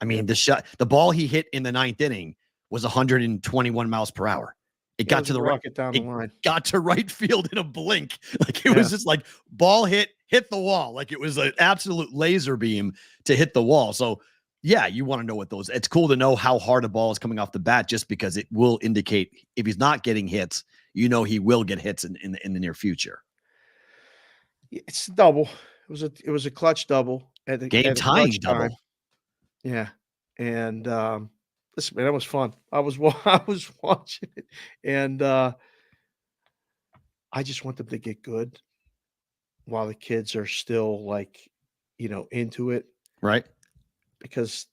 I mean, the ball he hit in the 9th inning was 121 miles per hour. It got to the rocket down the line. Got to right field in a blink. Like, it was just like ball hit the wall. Like, it was an absolute laser beam to hit the wall. So yeah, you want to know what those. It's cool to know how hard a ball is coming off the bat, just because it will indicate if he's not getting hits, he will get hits in the near future. It's a double. It was a clutch double at the game tying double. Yeah, and listen, man, that was fun. I was watching it, and I just want them to get good while the kids are still like, into it, Right. because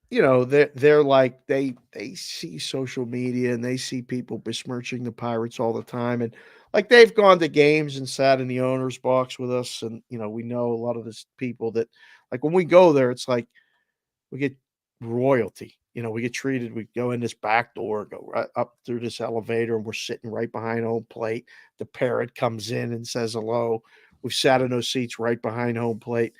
they're like they see social media and they see people besmirching the Pirates all the time, and like they've gone to games and sat in the owner's box with us, and we know a lot of this people that, like, when we go there, it's like we get royalty. We get treated. We go in this back door, go right up through this elevator, and we're sitting right behind home plate. The parrot comes in and says hello. We've sat in those seats right behind home plate.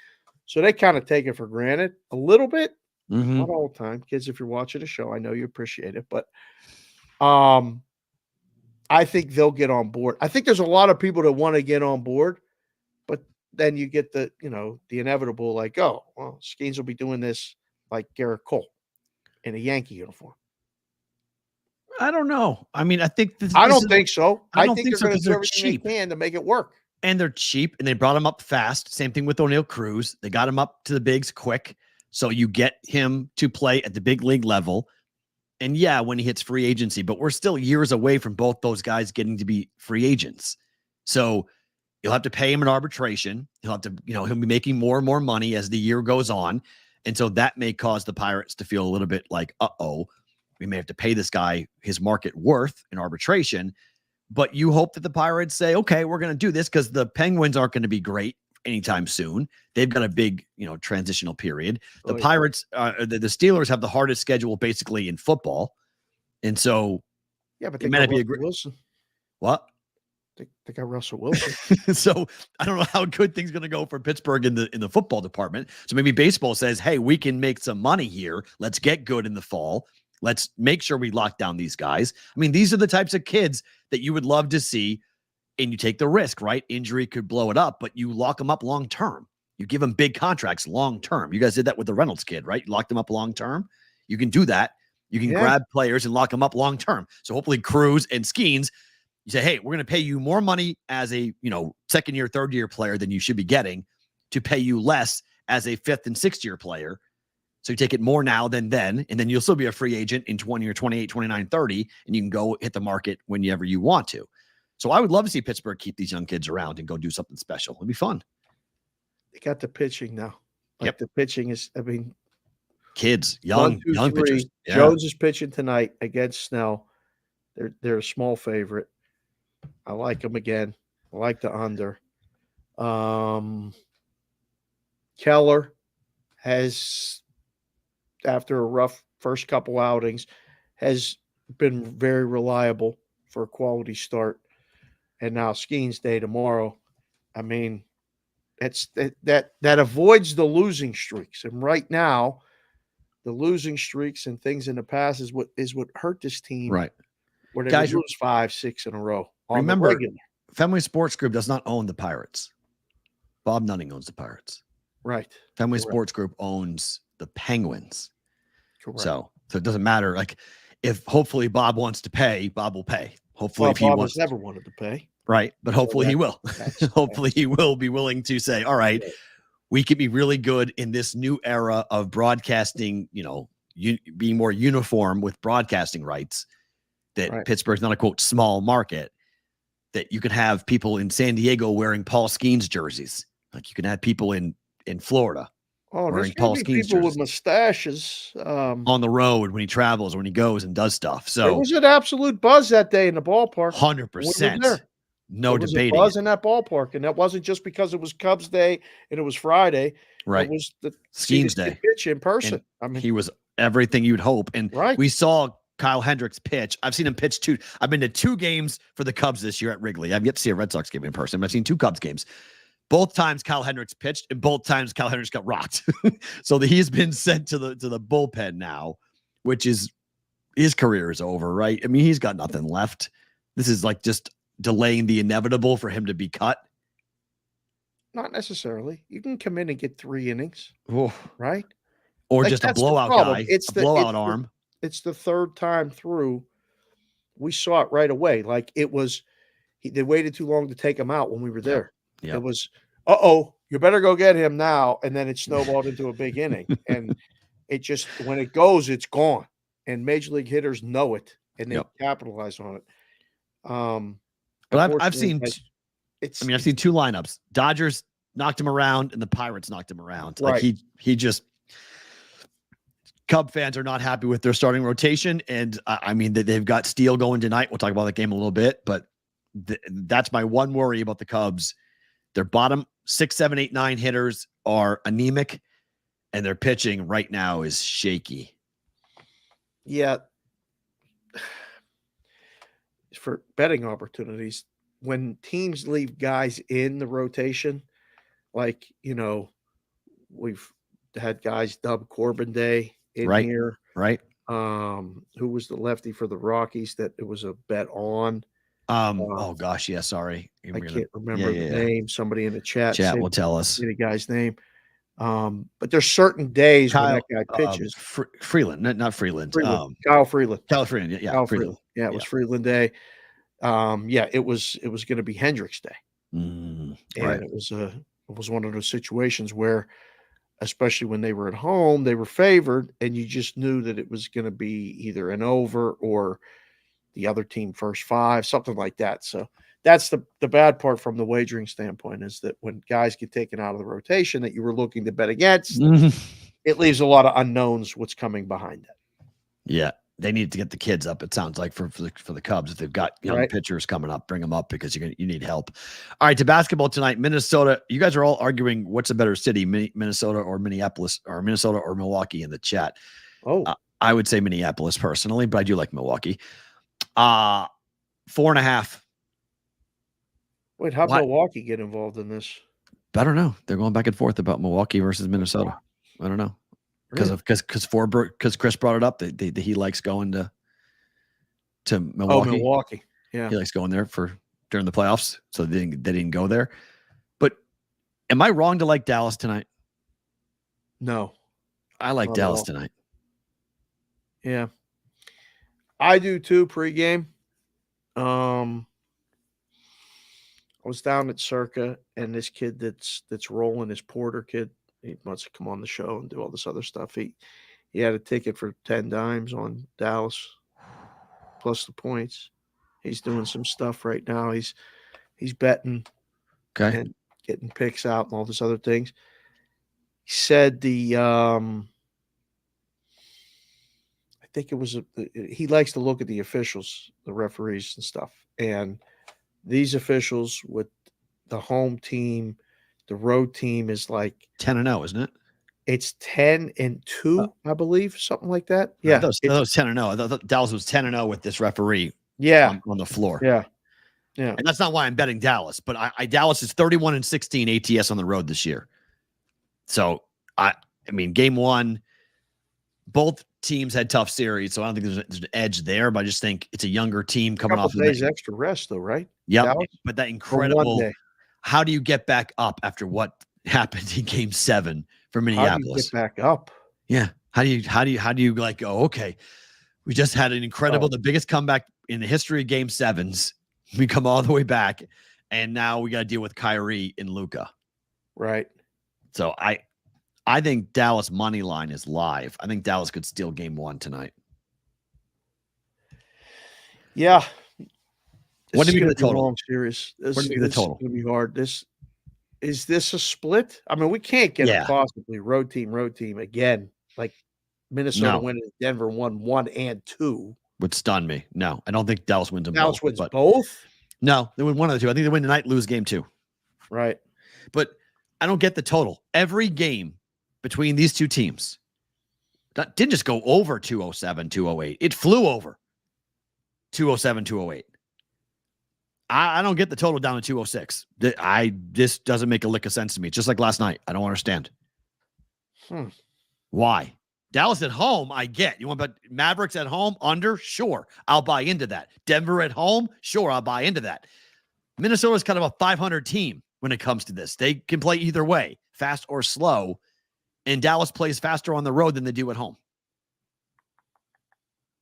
So they kind of take it for granted a little bit. Mm-hmm. Not all the time. Kids, if you're watching the show, I know you appreciate it. But I think they'll get on board. I think there's a lot of people that want to get on board, but then you get the inevitable, like, oh, well, Skeens will be doing this like Garrett Cole in a Yankee uniform. I don't know. I mean, I think I don't think so. I don't think think so, they're going 'cause to do they're everything cheap. they can to make it work. And they're cheap, and they brought him up fast. Same thing with O'Neal Cruz. They got him up to the bigs quick. So you get him to play at the big league level. And yeah, when he hits free agency, but we're still years away from both those guys getting to be free agents. So you'll have to pay him an arbitration. He'll have to, he'll be making more and more money as the year goes on. And so that may cause the Pirates to feel a little bit like, we may have to pay this guy his market worth in arbitration. But you hope that the Pirates say, okay, we're going to do this, because the Penguins aren't going to be great anytime soon. They've got a big, transitional period. The Pirates, the Steelers have the hardest schedule basically in football. And so, yeah, but it might not be a great Wilson. What? They got Russell Wilson. So I don't know how good things are going to go for Pittsburgh in the football department. So maybe baseball says, hey, we can make some money here. Let's get good in the fall. Let's make sure we lock down these guys. I mean, these are the types of kids that you would love to see, and you take the risk, right? Injury could blow it up, but you lock them up long-term. You give them big contracts long-term. You guys did that with the Reynolds kid, right? You locked them up long-term. You can do that. You can grab players and lock them up long-term. So hopefully Cruz and Skeens, you say, hey, we're going to pay you more money as a, second-year, third-year player than you should be getting, to pay you less as a fifth and sixth-year player. So you take it more now than then, and then you'll still be a free agent in 20 or 28, 29, 30, and you can go hit the market whenever you want to. So I would love to see Pittsburgh keep these young kids around and go do something special. It'd be fun. They got the pitching now. The pitching is, kids, young pitchers. Yeah. Jones is pitching tonight against Snell. They're a small favorite. I like them again. I like the under. Keller has, after a rough first couple outings, has been very reliable for a quality start. And now Skeens Day tomorrow. I mean, that avoids the losing streaks. And right now, the losing streaks and things in the past is what hurt this team. Right. Where they Guys, lose 5-6 in a row. Remember, Fenway Sports Group does not own the Pirates. Bob Nunning owns the Pirates. Right. Fenway Sports Group owns the Penguins. Correct. So it doesn't matter. Like, if hopefully Bob wants to pay, Bob will pay. Hopefully, if he Bob wants, has never wanted to pay. Right. But hopefully he will. Hopefully he will be willing to say, all right, we could be really good in this new era of broadcasting, being more uniform with broadcasting rights, that Pittsburgh's not a, quote, small market, that you could have people in San Diego wearing Paul Skeens jerseys. Like, you can have people in Florida wearing Paul Skeens people jerseys with mustaches on the road when he travels or when he goes and does stuff. So there was an absolute buzz that day in the ballpark. 100%. No there was debating. A buzz in that ballpark, and that wasn't just because it was Cubs Day and it was Friday. Right. It was the Skeens Day pitch in person. And he was everything you'd hope. And we saw Kyle Hendricks pitch. I've seen him pitch too. I've been to 2 games for the Cubs this year at Wrigley. I've yet to see a Red Sox game in person, but I've seen 2 Cubs games. Both times Kyle Hendricks pitched, and both times Kyle Hendricks got rocked. So he's been sent to the bullpen now, which is, his career is over, right? I mean, he's got nothing left. This is like just delaying the inevitable for him to be cut. Not necessarily. You can come in and get 3 innings, right? Or like, just a blowout guy. It's a blowout arm. It's the 3rd time through. We saw it right away. Like, it was, they waited too long to take him out when we were there. Yeah. It was, you better go get him now. And then it snowballed into a big inning. And it just, when it goes, it's gone. and major league hitters know it, and they Yep. capitalize on it. But I've seen, it's. I've seen two lineups. Dodgers knocked him around, and the Pirates knocked him around. Like Right. he just. Cub fans are not happy with their starting rotation, and I mean they've got Steele going tonight. We'll talk about that game a little bit, but that's my one worry about the Cubs. Their bottom 6, 7, 8, 9 hitters are anemic, and their pitching right now is shaky. Yeah. For betting opportunities, when teams leave guys in the rotation, like, we've had guys dub Corbin Day in Right. here. Right. Who was the lefty for the Rockies that it was a bet on? Oh gosh, yeah. Sorry, I can't remember the name. Somebody in the chat will tell us the guy's name. But there's certain days when that guy pitches. Freeland, not Freeland. Kyle Freeland. Kyle Freeland. Yeah, Kyle Freeland. Yeah, it was Freeland Day. It was going to be Hendricks Day, and right. It was one of those situations where, especially when they were at home, they were favored, and you just knew that it was going to be either an over or the other team first 5, something like that. So that's the bad part from the wagering standpoint, is that when guys get taken out of the rotation that you were looking to bet against, it leaves a lot of unknowns what's coming behind it. Yeah. They need to get the kids up. It sounds like for the Cubs, if they've got young pitchers coming up, bring them up because you need help. All right, to basketball tonight, Minnesota. You guys are all arguing what's a better city, Minnesota or Minneapolis, or Minnesota or Milwaukee in the chat. Oh, I would say Minneapolis personally, but I do like Milwaukee. 4.5. Wait, how'd Milwaukee get involved in this? I don't know. They're going back and forth about Milwaukee versus Minnesota. I don't know. Because Chris brought it up. He likes going to Milwaukee. Oh, Milwaukee. Yeah. He likes going there during the playoffs. So they didn't go there. But am I wrong to like Dallas tonight? No. I like Dallas tonight. Yeah. I do too, pregame. I was down at Circa, and this kid that's rolling, this Porter kid, he wants to come on the show and do all this other stuff. He had a ticket for 10 dimes on Dallas plus the points. He's doing some stuff right now. He's betting and getting picks out and all this other things. He said I think it was he likes to look at the officials, the referees and stuff. And these officials with the home team, the road team is like 10-0, isn't it? It's 10-2, I believe, something like that. Yeah, that was 10-0. I thought Dallas was 10-0 with this referee. Yeah, on the floor. Yeah. And that's not why I'm betting Dallas, but Dallas is 31-16 ATS on the road this year. So I mean, game 1, both teams had tough series, so I don't think there's an edge there. But I just think it's a younger team coming off days extra rest, though, right? Yeah, but that incredible. How do you get back up after what happened in Game 7 for Minneapolis? How do you get back up? Yeah. How do you like go? Okay, we just had an incredible, the biggest comeback in the history of Game 7s. We come all the way back, and now we got to deal with Kyrie and Luka. Right. So I think Dallas money line is live. I think Dallas could steal Game 1 tonight. Yeah. What do you think the total? Long series. What do you think the total? It's going to be hard. Is this a split? I mean, we can't get a possibly road team again. Like Minnesota winning Denver 1 and 2 would stun me. No, I don't think Dallas wins them both. Dallas wins both? No, they win one of the two. I think they win tonight, lose Game 2. Right. But I don't get the total. Every game between these two teams didn't just go over 207, 208. It flew over 207, 208. I don't get the total down to 206. This doesn't make a lick of sense to me. It's just like last night. I don't understand. Why? Dallas at home, I get. You want to bet Mavericks at home under? Sure. I'll buy into that. Denver at home? Sure, I'll buy into that. Minnesota's kind of a 500 team when it comes to this. They can play either way, fast or slow. And Dallas plays faster on the road than they do at home.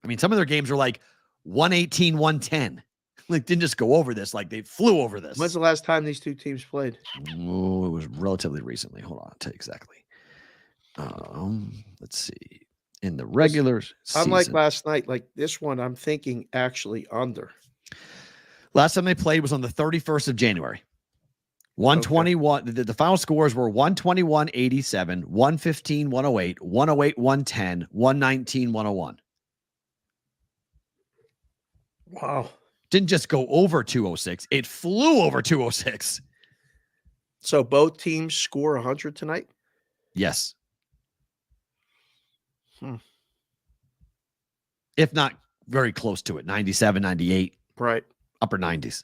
I mean, some of their games are like 118, 110. Like, didn't just go over this. Like, they flew over this. When's the last time these two teams played? Oh, it was relatively recently. Hold on. I'll tell you exactly. Let's see. in the regular season. Unlike last night, like this one, I'm thinking actually under. Last time they played was on the 31st of January. 121. The final scores were 121, 87, 115, 108, 108, 110, 119, 101. Wow. Didn't just go over 206. It flew over 206. So both teams score 100 tonight? Yes. If not very close to it, 97, 98. Right. Upper 90s.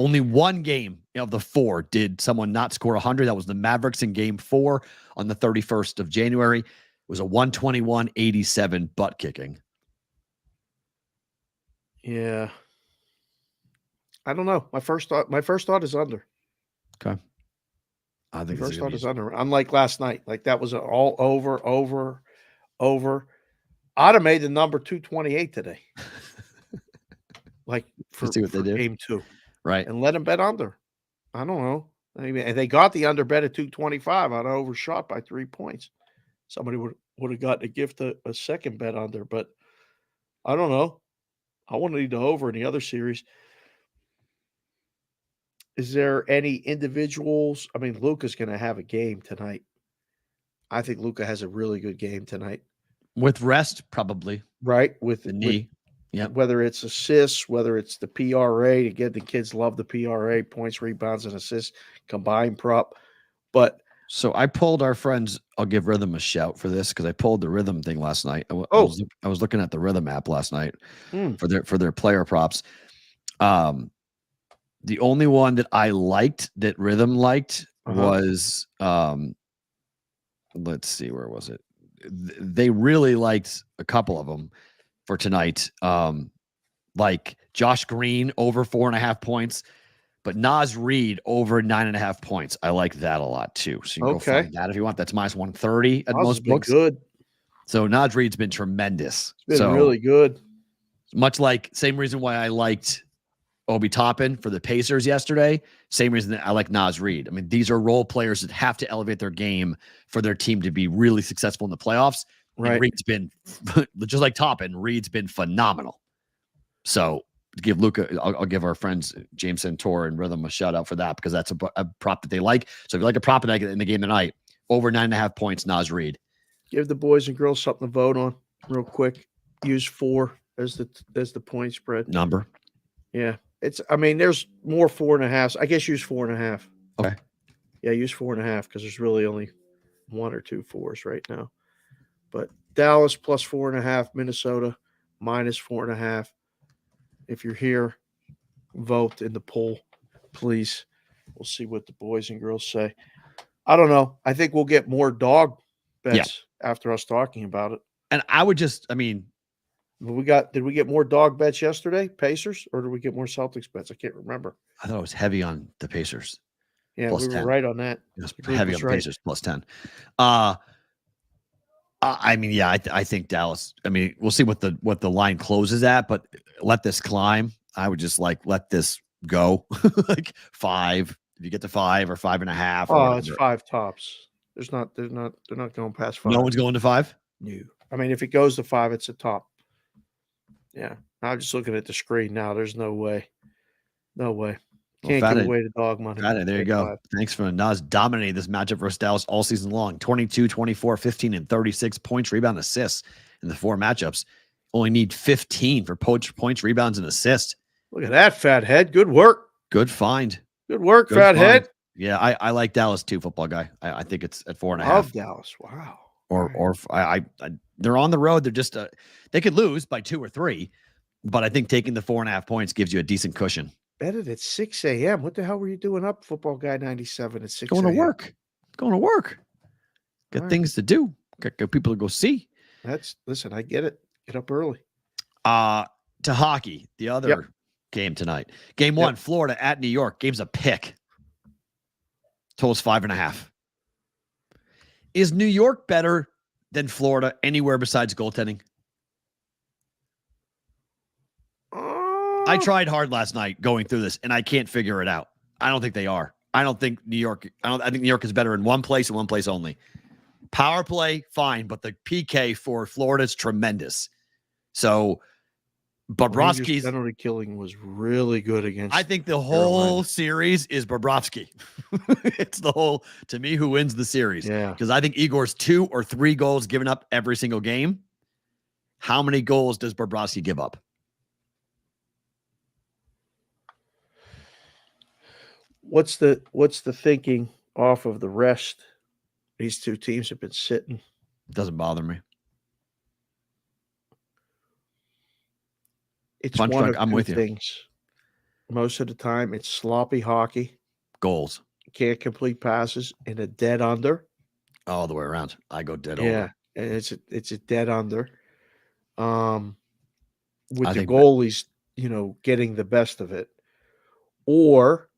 Only one game of the 4 did someone not score 100. That was the Mavericks in game 4 on the 31st of January. It was a 121-87 butt kicking. Yeah. I don't know. My first thought is under. Okay. I think First thought is under. Unlike last night. Like that was an all over. I'd have made the number 228 today. Like for see what they do. game 2. Right. And let them bet under. I don't know. I mean, if they got the under bet at 225, I'd have overshot by 3 points. Somebody would have got to gift a second bet under, but I don't know. I want to need the over in the other series. Is there any individuals? I mean, Luka's going to have a game tonight. I think Luka has a really good game tonight. With rest, probably. Right? With the knee. Yeah. Whether it's assists, whether it's the PRA. Again, the kids love the PRA, points, rebounds, and assists, combined prop. But so I pulled our friends. I'll give Rhythm a shout for this because I pulled the Rhythm thing last night. I was looking at the Rhythm app last night for their player props. The only one that I liked that Rhythm liked was let's see, where was it? They really liked a couple of them for tonight. Like Josh Green over 4.5 points, but Naz Reid over 9.5 points. I like that a lot too. So you can go find that if you want. That's minus 130 at most books. Good. So Naz Reid's been tremendous. It's been really good. Much like same reason why I liked Obi Toppin for the Pacers yesterday. Same reason that I like Naz Reid. I mean, these are role players that have to elevate their game for their team to be really successful in the playoffs. Right. And Reid's been just like Toppin. Reid's been phenomenal. So to give Luka, I'll give our friends James Santor and Rhythm a shout out for that because that's a prop that they like. So if you like a prop in the game tonight, over 9.5 points, Naz Reid. Give the boys and girls something to vote on real quick. Use 4 as the point spread number. Yeah. There's more 4.5s. I guess use 4.5. Okay. Yeah, use 4.5 because there's really only 1 or 2 4s right now. But Dallas plus 4.5, Minnesota minus 4.5. If you're here, vote in the poll, please. We'll see what the boys and girls say. I don't know. I think we'll get more dog bets after us talking about it. And I would just, did we get more dog bets yesterday, Pacers, or did we get more Celtics bets? I can't remember. I thought it was heavy on the Pacers. Yeah, we were right on that. It was heavy on the Pacers plus 10. I think Dallas. We'll see what the line closes at, but let this climb. I would just let this go, like 5. If you get to 5 or 5.5. Oh, it's 5 tops. They're not going past 5. No one's going to 5. No. If it goes to 5, it's a top. Yeah, I'm just looking at the screen now. There's no way. Can't give away the dog money. Got it. There you go. 5. Thanks for Naz dominating this matchup versus Dallas all season long. 22, 24, 15, and 36 points, rebound, assists in the 4 matchups. Only need 15 for points, rebounds, and assists. Look at that, fathead. Good work. Good find. Good work, fathead. Yeah, I like Dallas too, football guy. I think it's at 4.5. Love Dallas. Wow. Or they're on the road. They're just they could lose by 2 or 3, but I think taking the 4.5 points gives you a decent cushion. Bet it at 6 a.m. What the hell were you doing up, Football Guy 97 at 6 Going to work. Got things to do. Got people to go see. Listen, I get it. Get up early. To hockey, the other game tonight. Game 1, Florida at New York. Game's a pick. Total's 5.5. Is New York better than Florida anywhere besides goaltending? I tried hard last night going through this, and I can't figure it out. I don't think they are. I think New York is better in one place and one place only. Power play, fine, but the PK for Florida is tremendous. So Bobrovsky's penalty killing was really good against. I think the whole series is Bobrovsky. It's the whole, to me, who wins the series. Yeah. Because I think Igor's 2 or 3 goals given up every single game. How many goals does Bobrovsky give up? What's the thinking off of the rest? These two teams have been sitting. Doesn't bother me. It's Punch one drunk, of I'm two with you. things. Most of the time, it's sloppy hockey. Goals. Can't complete passes and a dead under. All the way around. I go dead Yeah, over. and it's a dead under. With I the think goalies, getting the best of it, or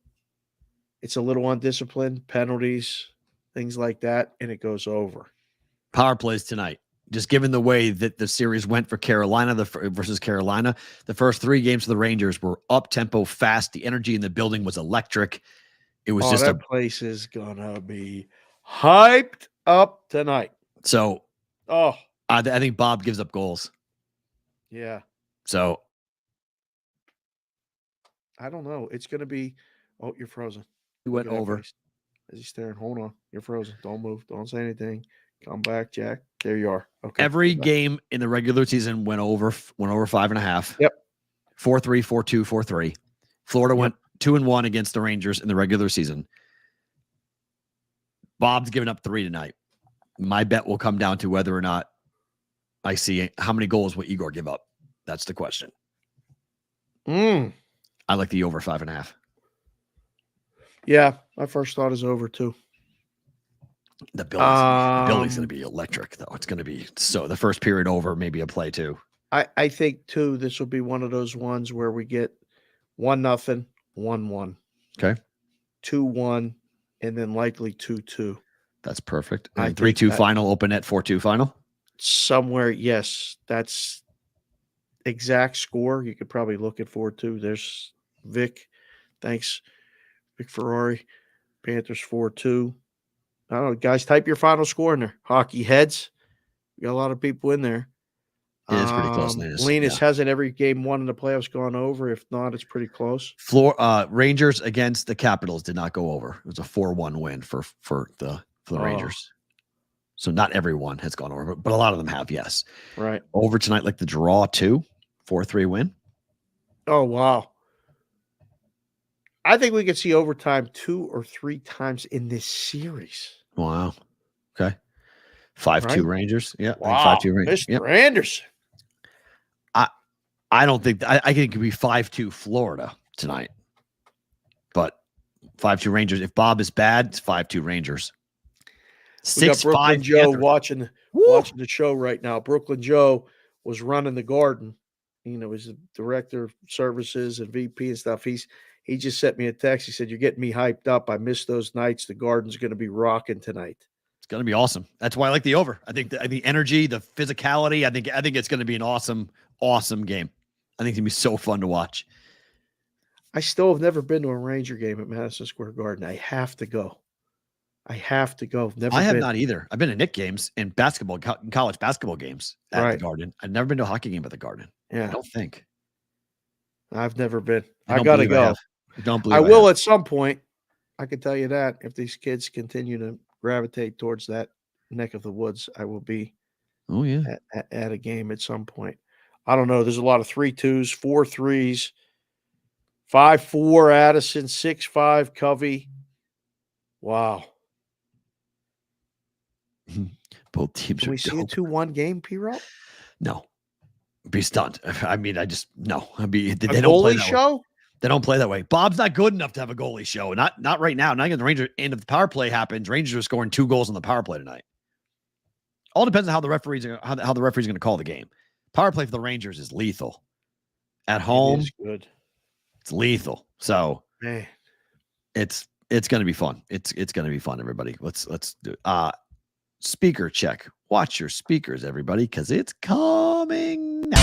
it's a little undisciplined, penalties, things like that, and it goes over. Power plays tonight. Just given the way that the series went for Carolina versus Carolina, the first 3 games for the Rangers were up-tempo, fast. The energy in the building was electric. It was just that place is gonna be hyped up tonight. So, I think Bob gives up goals. Yeah. So, I don't know. It's gonna be. Oh, you're frozen. He went over. As he's staring. Hold on. You're frozen. Don't move. Don't say anything. Come back, Jack. There you are. Okay. Every game in the regular season went over 5.5. Yep. 4-3, 4-2, 4-3. Florida went 2-1 against the Rangers in the regular season. Bob's giving up 3 tonight. My bet will come down to whether or not I see how many goals will Igor give up. That's the question. I like the over 5.5. Yeah, my first thought is over too. The building's going to be electric, though. It's going to be the first period over, maybe a play too. I think too. This will be one of those ones where we get 1-0, 1-1. Okay. 2-1, and then likely 2-2. That's perfect. I And 3-2 final, open net, 4-2 final. Somewhere, yes, that's exact score. You could probably look at 4-2. There's Vic. Thanks, Vic Ferrari. Panthers 4-2. I don't know, guys. Type your final score in there. Hockey heads. We got a lot of people in there. It is pretty close. Linus hasn't every game won in the playoffs gone over. If not, it's pretty close. Rangers against the Capitals did not go over. It was a 4-1 win for the Rangers. So not everyone has gone over, but a lot of them have, yes. Right. Over tonight, like the draw 2, 4-3 win. Oh, wow. I think we could see overtime 2 or 3 times in this series. Wow. Okay. 5-2 Rangers. Yeah. Wow. 5-2 Rangers. Mr. Anderson. I don't think I think it could be 5-2 Florida tonight. But 5-2 Rangers. If Bob is bad, it's 5-2 Rangers. We got Brooklyn 6-5 Joe Panthers. watching the show right now. Brooklyn Joe was running the Garden. He's the director of services and VP and stuff. He just sent me a text. He said, "You're getting me hyped up. I missed those nights. The Garden's going to be rocking tonight." It's going to be awesome. That's why I like the over. I think the energy, the physicality. I think it's going to be an awesome game. I think it's going to be so fun to watch. I still have never been to a Ranger game at Madison Square Garden. I have to go. Never. I have not either. I've been to Knick games and basketball, college basketball games at the Garden. I've never been to a hockey game at the Garden. Yeah, I don't think. I've never been. I got to go. I don't believe I will at some point. I can tell you that if these kids continue to gravitate towards that neck of the woods, I will be. Oh yeah, at a game at some point. I don't know. There's a lot of 3-2s, 4-3s, 5-4 Addison, 6-5 Covey. Wow. Both teams Can are we see a 2-1 game, P-Rob? No. Be stunned. I mean, no. They don't goalie play that show? Way. They don't play that way. Bob's not good enough to have a goalie show. Not right now. Not against the Rangers. And if the power play happens, Rangers are scoring 2 goals on the power play tonight. All depends on how the referee's going to call the game. Power play for the Rangers is lethal. At home, It is good. It's lethal. So Man. it's going to be fun. It's going to be fun, everybody. Let's do it. Speaker check. Watch your speakers, everybody, because it's coming now.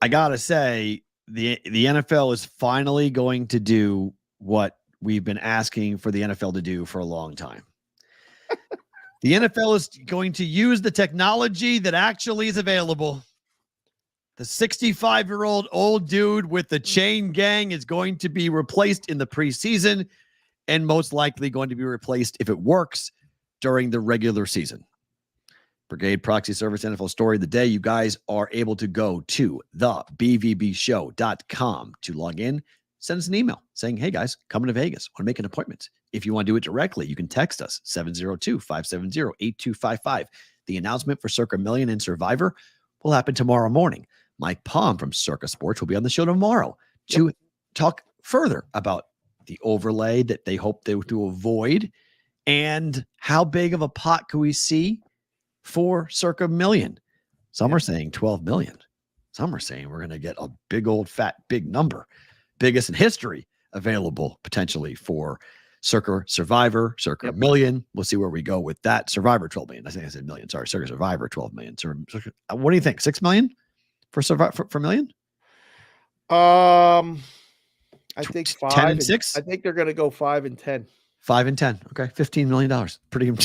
I gotta say, the NFL is finally going to do what we've been asking for the NFL to do for a long time. The NFL is going to use the technology that actually is available. The 65-year-old old dude with the chain gang is going to be replaced in the preseason and most likely going to be replaced, if it works, during the regular season. Brigade Proxy Service NFL Story of the Day. You guys are able to go to thebvbshow.com to log in. Send us an email saying, hey, guys, coming to Vegas. Want to make an appointment. If you want to do it directly, you can text us, 702-570-8255. The announcement for Circa Million and Survivor will happen tomorrow morning. Mike Palm from Circa Sports will be on the show tomorrow to talk further about the overlay that they hope to avoid and how big of a pot can we see for Circa Million. Some are saying 12 million. Some are saying we're going to get a big old fat big number, biggest in history available potentially for Circa Survivor, Circa Million. We'll see where we go with that. Survivor 12 million. I think I said million. Sorry, Circa Survivor 12 million. What do you think? 6 million for Survivor for Million? I think 5 10 and 6. I think they're going to go 5 and 10. 5 and 10. Okay, $15 million. Pretty darn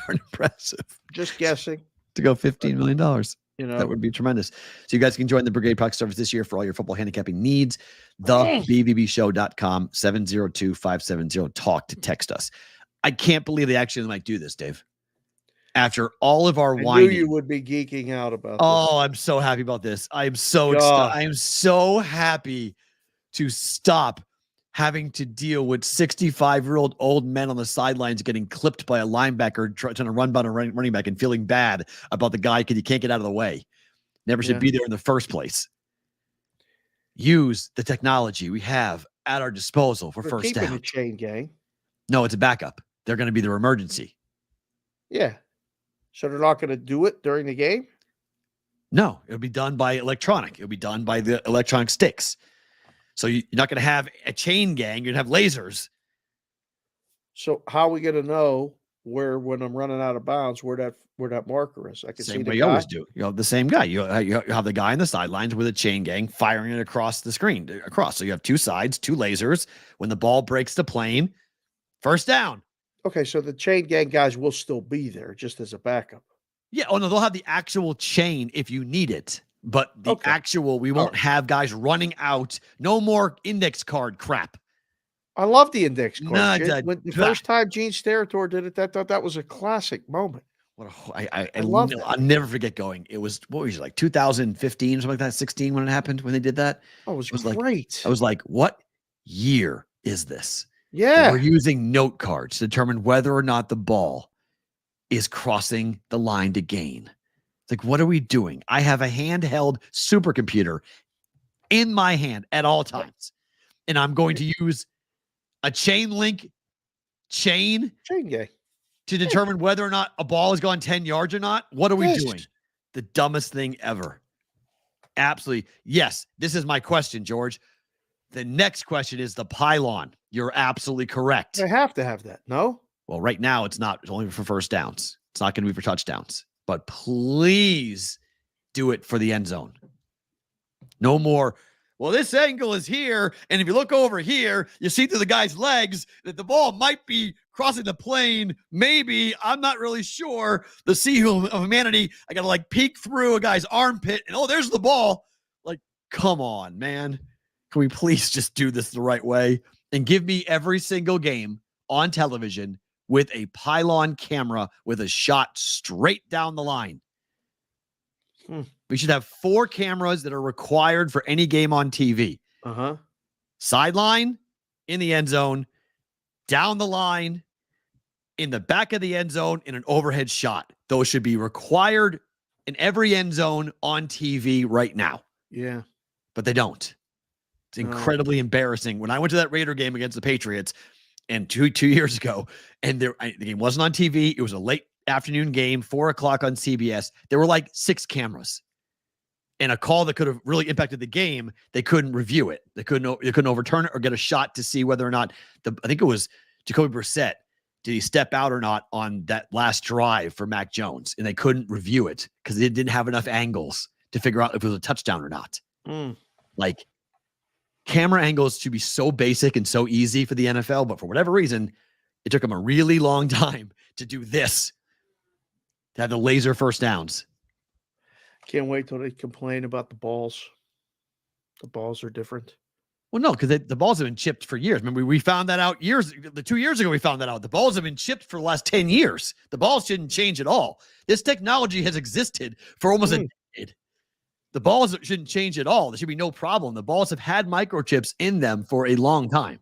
impressive. Just guessing. To go $15 million. That would be tremendous. So you guys can join the Brigade Proxy Service this year for all your football handicapping needs. TheBVBShow.com, 702-570-TALK to text us. I can't believe they actually might do this, Dave. After all of our whining. I knew you would be geeking out about this. Oh, I'm so happy about this. I'm so excited. I am so happy to stop having to deal with 65-year-old old men on the sidelines getting clipped by a linebacker trying to run by a running back and feeling bad about the guy because he can't get out of the way. Never should be there in the first place. Use the technology we have at our disposal for first down. A chain gang. No, it's a backup. They're going to be their emergency. Yeah. So they're not going to do it during the game? No, it'll be done by electronic. It'll be done by the electronic sticks. So you're not going to have a chain gang. You're going to have lasers. So how are we going to know when I'm running out of bounds, where that marker is? I can see the guy. You always do. You have the same guy. You have the guy on the sidelines with a chain gang firing it across the screen. So you have two sides, two lasers. When the ball breaks the plane, first down. Okay, so the chain gang guys will still be there just as a backup. Yeah. Oh, no, they'll have the actual chain if you need it. But the we won't have guys running out. No more index card crap. I love the index card. When the first time Gene Steratore did it, I thought that was a classic moment. I love it. I'll never forget going. It was, what was it, like 2015 or something like that, 16 when it happened, when they did that? Oh, it was great. I was like, what year is this? Yeah. We're using note cards to determine whether or not the ball is crossing the line to gain. Like, what are we doing? I have a handheld supercomputer in my hand at all times. And I'm going to use a chain link chain gang to determine whether or not a ball has gone 10 yards or not. What are we doing? The dumbest thing ever. Absolutely. Yes, this is my question, George. The next question is the pylon. You're absolutely correct. They have to have that, no? Well, right now it's not. It's only for first downs. It's not going to be for touchdowns. But please do it for the end zone. No more, well, this angle is here, and if you look over here, you see through the guy's legs that the ball might be crossing the plane. Maybe, I'm not really sure. The sea of humanity, I got to peek through a guy's armpit, and there's the ball. Come on, man. Can we please just do this the right way and give me every single game on television with a pylon camera with a shot straight down the line? We should have 4 cameras that are required for any game on TV. Sideline, in the end zone, down the line, in the back of the end zone, in an overhead shot. Those should be required in every end zone on TV right now. Yeah. But they don't. It's incredibly embarrassing. When I went to that Raider game against the Patriots, and two years ago, and the game wasn't on TV. It was a late afternoon game, 4:00 on CBS. There were 6 cameras, and a call that could have really impacted the game. They couldn't review it. They couldn't overturn it or get a shot to see whether or not I think it was Jacoby Brissett. Did he step out or not on that last drive for Mac Jones? And they couldn't review it because they didn't have enough angles to figure out if it was a touchdown or not. camera angles should be so basic and so easy for the NFL, but for whatever reason, it took them a really long time to do this, to have the laser first downs. Can't wait till they complain about the balls. The balls are different. Well, no, because the balls have been chipped for years. Remember, we found that out 2 years ago. We found that out. The balls have been chipped for the last 10 years. The balls shouldn't change at all. This technology has existed for almost a decade. The balls shouldn't change at all. There should be no problem. The balls have had microchips in them for a long time.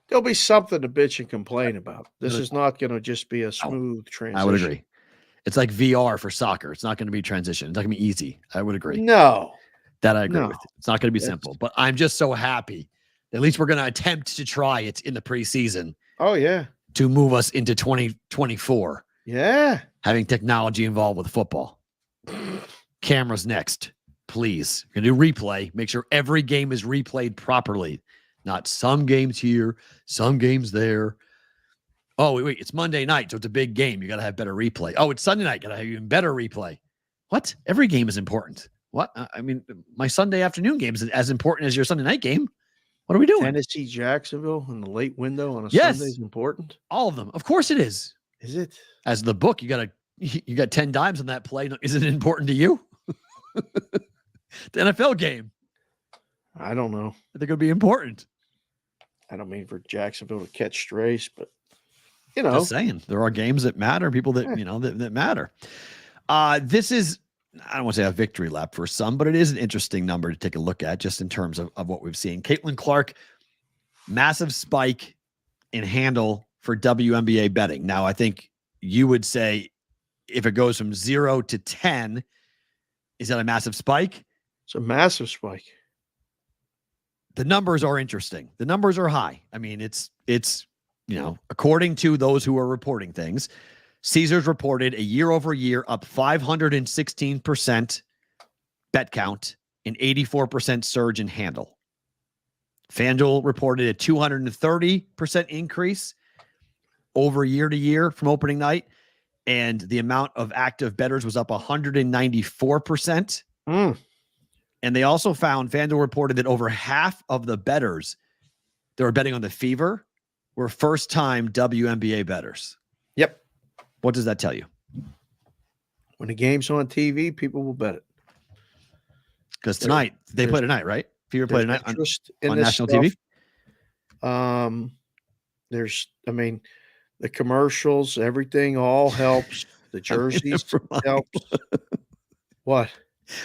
There'll be something to bitch and complain about. This is not going to just be a smooth transition. I would agree. It's like VR for soccer. It's not going to be transition. It's not going to be easy. I would agree. No. That I agree with. It's not going to be simple, but I'm just so happy that at least we're going to attempt to try it in the preseason. Oh, yeah. To move us into 2024. Yeah. Having technology involved with football. Cameras next, please. We're going to do replay. Make sure every game is replayed properly. Not some games here, some games there. Oh, wait. It's Monday night, so it's a big game. You got to have better replay. Oh, it's Sunday night. Got to have even better replay. What? Every game is important. What? I mean, my Sunday afternoon game is as important as your Sunday night game. What are we doing? Tennessee, Jacksonville in the late window on a Sunday is important. All of them. Of course it is. Is it? As the book, you got 10 dimes on that play. Isn't it important to you? The NFL game. I don't know. I think it would be important. I don't mean for Jacksonville to catch strays, but just saying there are games that matter, people that that matter. This is, I don't want to say a victory lap for some, but it is an interesting number to take a look at just in terms of what we've seen. Caitlin Clark, massive spike in handle for WNBA betting. Now, I think you would say if it goes from 0 to 10, is that a massive spike? It's a massive spike. The numbers are interesting. The numbers are high. I mean, it's according to those who are reporting things, Caesars reported a year-over-year up 516% bet count and 84% surge in handle. FanDuel reported a 230% increase over year-to-year from opening night, and the amount of active bettors was up 194%. And they also found, FanDuel reported that over half of the bettors that were betting on the Fever were first-time WNBA bettors. Yep. What does that tell you? When the game's on TV, people will bet it. Because tonight, they play tonight, right? Fever play tonight on national TV? The commercials, everything all helps. The jerseys helps. What?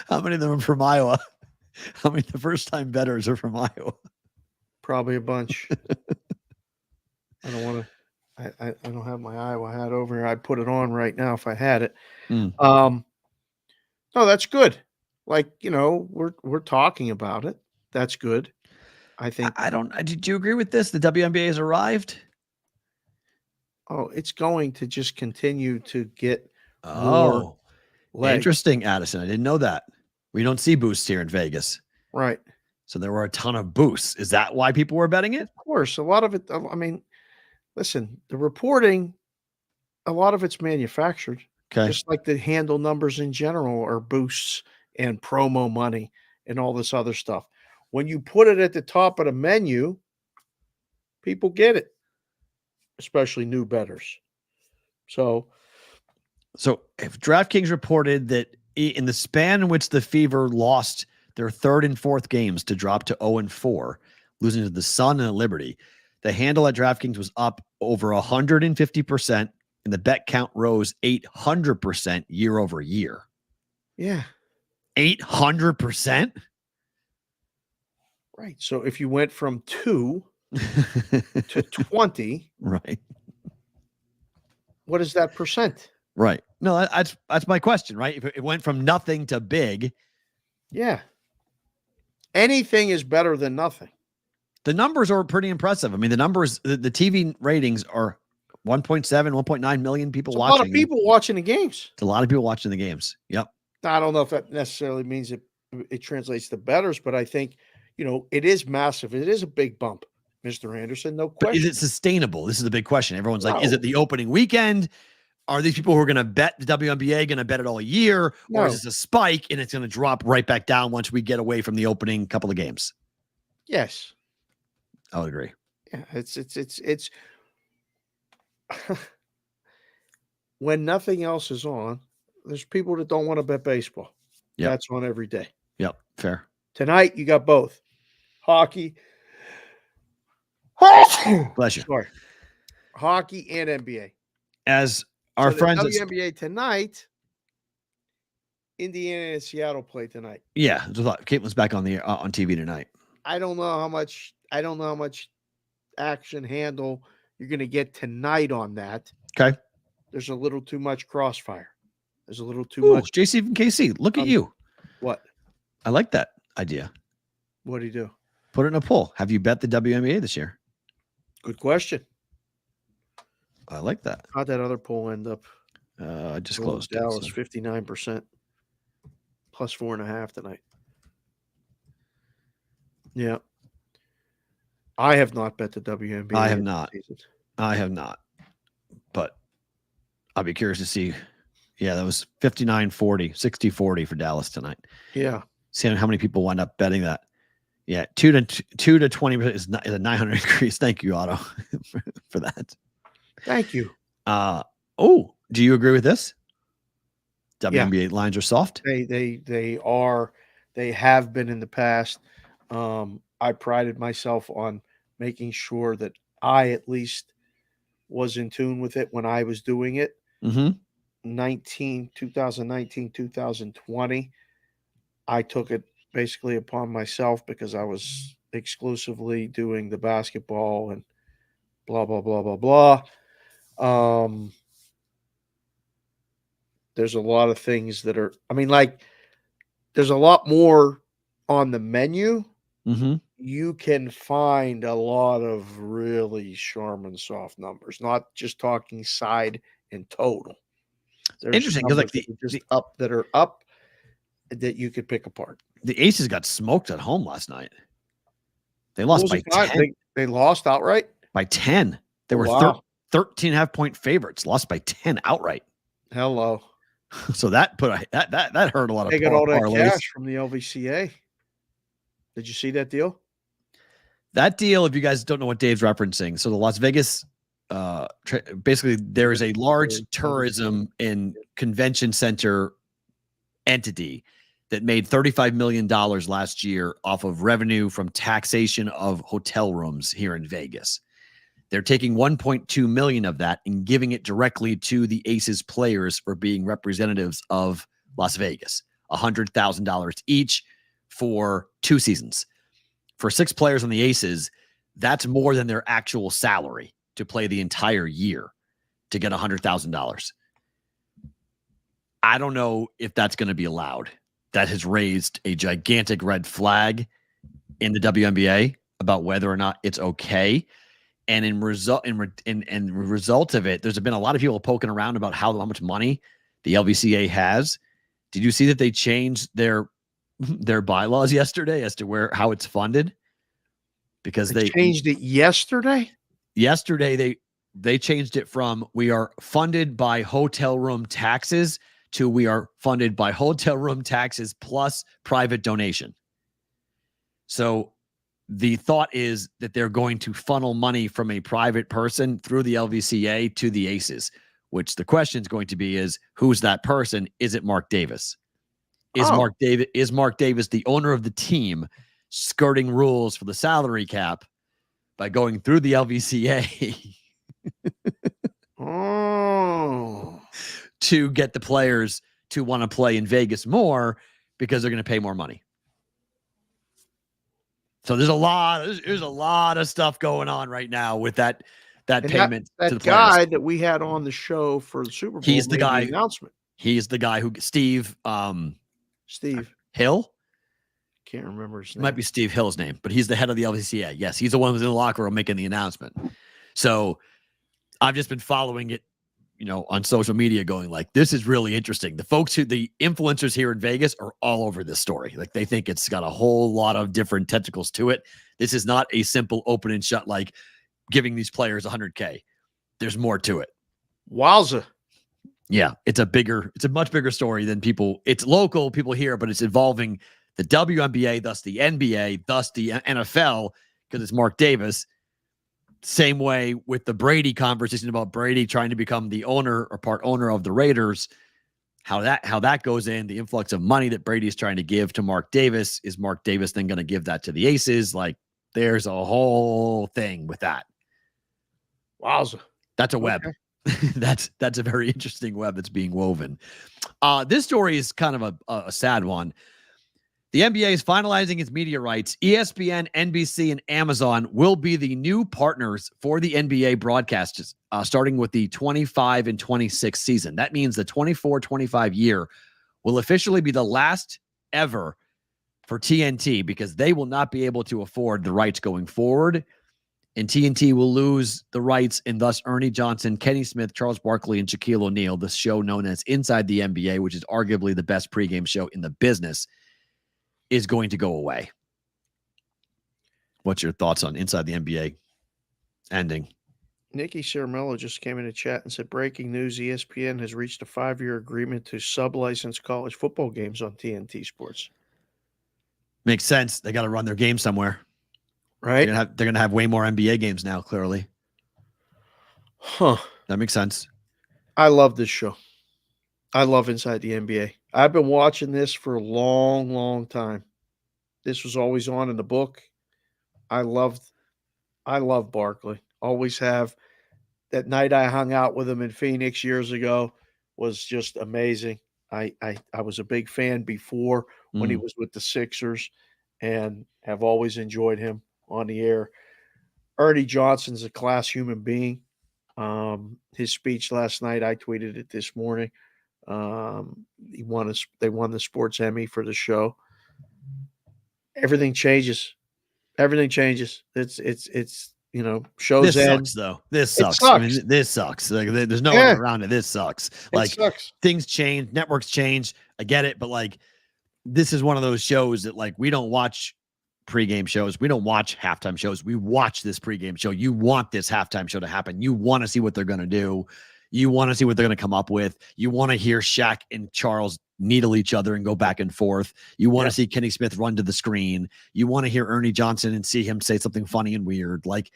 How many of them are from Iowa? How many of the first-time bettors are from Iowa? Probably a bunch. I don't want to. I don't have my Iowa hat over here. I'd put it on right now if I had it. No, that's good. Like, we're talking about it. That's good. I think. Did you agree with this? The WNBA has arrived? Oh, it's going to just continue to get more legs. Interesting, Addison. I didn't know that. We don't see boosts here in Vegas. Right. So there were a ton of boosts. Is that why people were betting it? Of course. A lot of it, listen, the reporting, a lot of it's manufactured. Okay. Just like the handle numbers in general are boosts and promo money and all this other stuff. When you put it at the top of the menu, people get it, especially new bettors. So if DraftKings reported that in the span in which the Fever lost their third and fourth games to drop to 0-4, losing to the Sun and the Liberty, the handle at DraftKings was up over 150%, and the bet count rose 800% year over year. Yeah. 800%? Right. So if you went from 2 to 20, right. What is that percent? Right. No, that's my question, right? If it went from nothing to big. Yeah. Anything is better than nothing. The numbers are pretty impressive. I mean, the numbers, the TV ratings are 1.7, 1.9 million people watching. A lot of people watching the games. It's a lot of people watching the games. Yep. I don't know if that necessarily means it translates to bettors, but I think, it is massive. It is a big bump, Mr. Anderson. No question. But is it sustainable? This is the big question. Everyone's like, is it the opening weekend? Are these people who are going to bet the WNBA going to bet it all year? Or is this a spike and it's going to drop right back down once we get away from the opening couple of games? Yes. I would agree. Yeah, it's when nothing else is on, there's people that don't want to bet baseball. Yep. That's on every day. Yep. Fair. Tonight, you got both hockey. Bless you. Sorry. Hockey and NBA. As our friends at WNBA tonight, Indiana and Seattle play tonight. Yeah, Caitlin's back on the on TV tonight. I don't know how much action handle you're going to get tonight on that. Okay. There's a little too much crossfire. There's a little too Ooh, much. JC from KC. Look at you. What? I like that idea. What do you do? Put it in a poll. Have you bet the WNBA this year? Good question. I like that. How'd that other poll end up? I just closed it, Dallas, so. 59%. Plus 4.5 tonight. Yeah. I have not bet the WNBA. I have not. Season. I have not. But I'll be curious to see. Yeah, that was 59-40, 60-40 for Dallas tonight. Yeah. Seeing how many people wind up betting that. Yeah, 2 to 20% is a 900 increase. Thank you, Otto, for that. Thank you. Do you agree with this? WNBA lines are soft. They are. They have been in the past. I prided myself on making sure that I at least was in tune with it when I was doing it. 2019, 2020. I took it basically upon myself because I was exclusively doing the basketball and blah, blah, blah, blah, blah. There's a lot of things that are, there's a lot more on the menu. You can find a lot of really Sharman soft numbers, not just talking side and total. There's interesting because that are up that you could pick apart. The Aces got smoked at home last night. They lost by 10. They lost outright? By 10. They were 13.5 point favorites, lost by 10 outright. Hello. So that that hurt a lot of They got all that parlays. cash from the LVCA. Did you see that deal? That deal, if you guys don't know what Dave's referencing, so the Las Vegas, basically there is a large tourism and convention center entity that made $35 million last year off of revenue from taxation of hotel rooms here in Vegas. They're taking 1.2 million of that and giving it directly to the Aces players for being representatives of Las Vegas, $100,000 each for 2 seasons. For 6 players on the Aces, that's more than their actual salary to play the entire year to get $100,000. I don't know if that's going to be allowed. That has raised a gigantic red flag in the WNBA about whether or not it's okay. And in result of it, there's been a lot of people poking around about how much money the LVCA has. Did you see that they changed their bylaws yesterday as to how it's funded? Because they changed it yesterday. Yesterday they changed it from we are funded by hotel room taxes to we are funded by hotel room taxes plus private donation. So the thought is that they're going to funnel money from a private person through the LVCA to the Aces, which the question is going to be is who's that person? Is it Mark Davis? Is Mark Davis the owner of the team skirting rules for the salary cap by going through the LVCA to get the players to want to play in Vegas more because they're going to pay more money? So there's a lot of stuff going on right now with that payment to the players. That guy that we had on the show for the Super Bowl. He's the guy. Announcement. He's the guy who Steve Hill. Can't remember his name. It might be Steve Hill's name, but he's the head of the LVCA. Yes, he's the one who's in the locker room making the announcement. So I've just been following it, on social media going like, this is really interesting. The influencers here in Vegas are all over this story. Like they think it's got a whole lot of different tentacles to it. This is not a simple open and shut, like giving these players $100K. There's more to it. Wowza. Yeah. It's a much bigger story than it's local people here, but it's involving the WNBA, thus the NBA, thus the NFL, because it's Mark Davis. Same way with the Brady conversation about Brady trying to become the owner or part owner of the Raiders. How that goes in, the influx of money that Brady is trying to give to Mark Davis. Is Mark Davis then going to give that to the Aces? Like, there's a whole thing with that. Wowza. That's a web. Okay. That's a very interesting web that's being woven. This story is kind of a sad one. The NBA is finalizing its media rights. ESPN, NBC, and Amazon will be the new partners for the NBA broadcasts, starting with the 25 and 26 season. That means the 24-25 year will officially be the last ever for TNT because they will not be able to afford the rights going forward. And TNT will lose the rights, and thus Ernie Johnson, Kenny Smith, Charles Barkley, and Shaquille O'Neal, the show known as Inside the NBA, which is arguably the best pregame show in the business, is going to go away. What's your thoughts on Inside the NBA ending? Nikki Ceramello just came in the chat and said, breaking news, ESPN has reached a 5-year agreement to sub-license college football games on TNT Sports. Makes sense. They got to run their game somewhere. Right? They're gonna have way more NBA games now, clearly. Huh. That makes sense. I love this show. I love Inside the NBA. I've been watching this for a long, long time. This was always on in the book. I love Barkley. Always have. That night I hung out with him in Phoenix years ago was just amazing. I was a big fan before when he was with the Sixers and have always enjoyed him on the air. Ernie Johnson's a class human being. His speech last night, I tweeted it this morning. They won the Sports Emmy for the show. Everything changes. It's shows this end. Sucks though. This sucks. Sucks. I mean, this sucks. Like, there's no way around it. This sucks. Like, sucks. Things change, networks change. I get it, but like, this is one of those shows that like we don't watch pregame shows. We don't watch halftime shows. We watch this pregame show. You want this halftime show to happen. You want to see what they're going to do. You want to see what they're going to come up with. You want to hear Shaq and Charles needle each other and go back and forth. You want to see Kenny Smith run to the screen. You want to hear Ernie Johnson and see him say something funny and weird. Like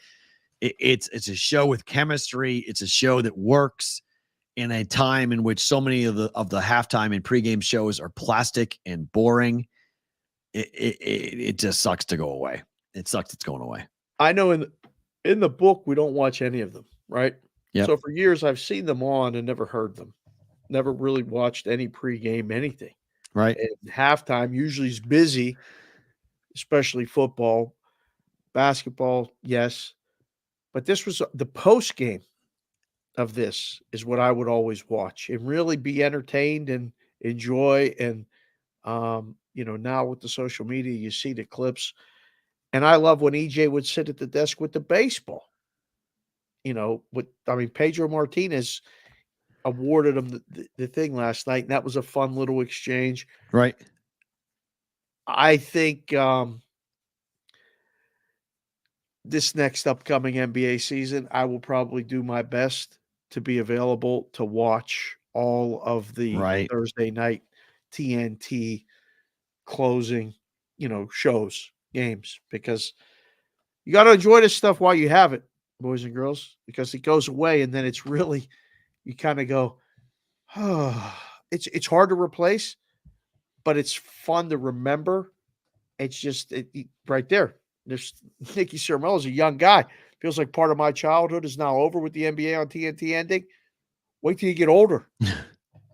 it's a show with chemistry. It's a show that works in a time in which so many of the halftime and pregame shows are plastic and boring. It just sucks to go away. It sucks. It's going away. I know in the book, we don't watch any of them, right? Yep. So for years, I've seen them on and never heard them. Never really watched any pregame, anything. Right. And halftime usually is busy, especially football. Basketball, yes. But this was the post game of this is what I would always watch and really be entertained and enjoy. And, now with the social media, you see the clips. And I love when EJ would sit at the desk with the baseball. Pedro Martinez awarded him the thing last night, and that was a fun little exchange. Right. I think this next upcoming NBA season, I will probably do my best to be available to watch all of the Thursday night TNT closing, shows, games, because you got to enjoy this stuff while you have it, boys and girls, because it goes away and then it's really, you kind of go, oh, it's hard to replace, but it's fun to remember. It's just right there. There's Nikki Ceramello is a young guy. Feels like part of my childhood is now over with the NBA on TNT ending. Wait till you get older.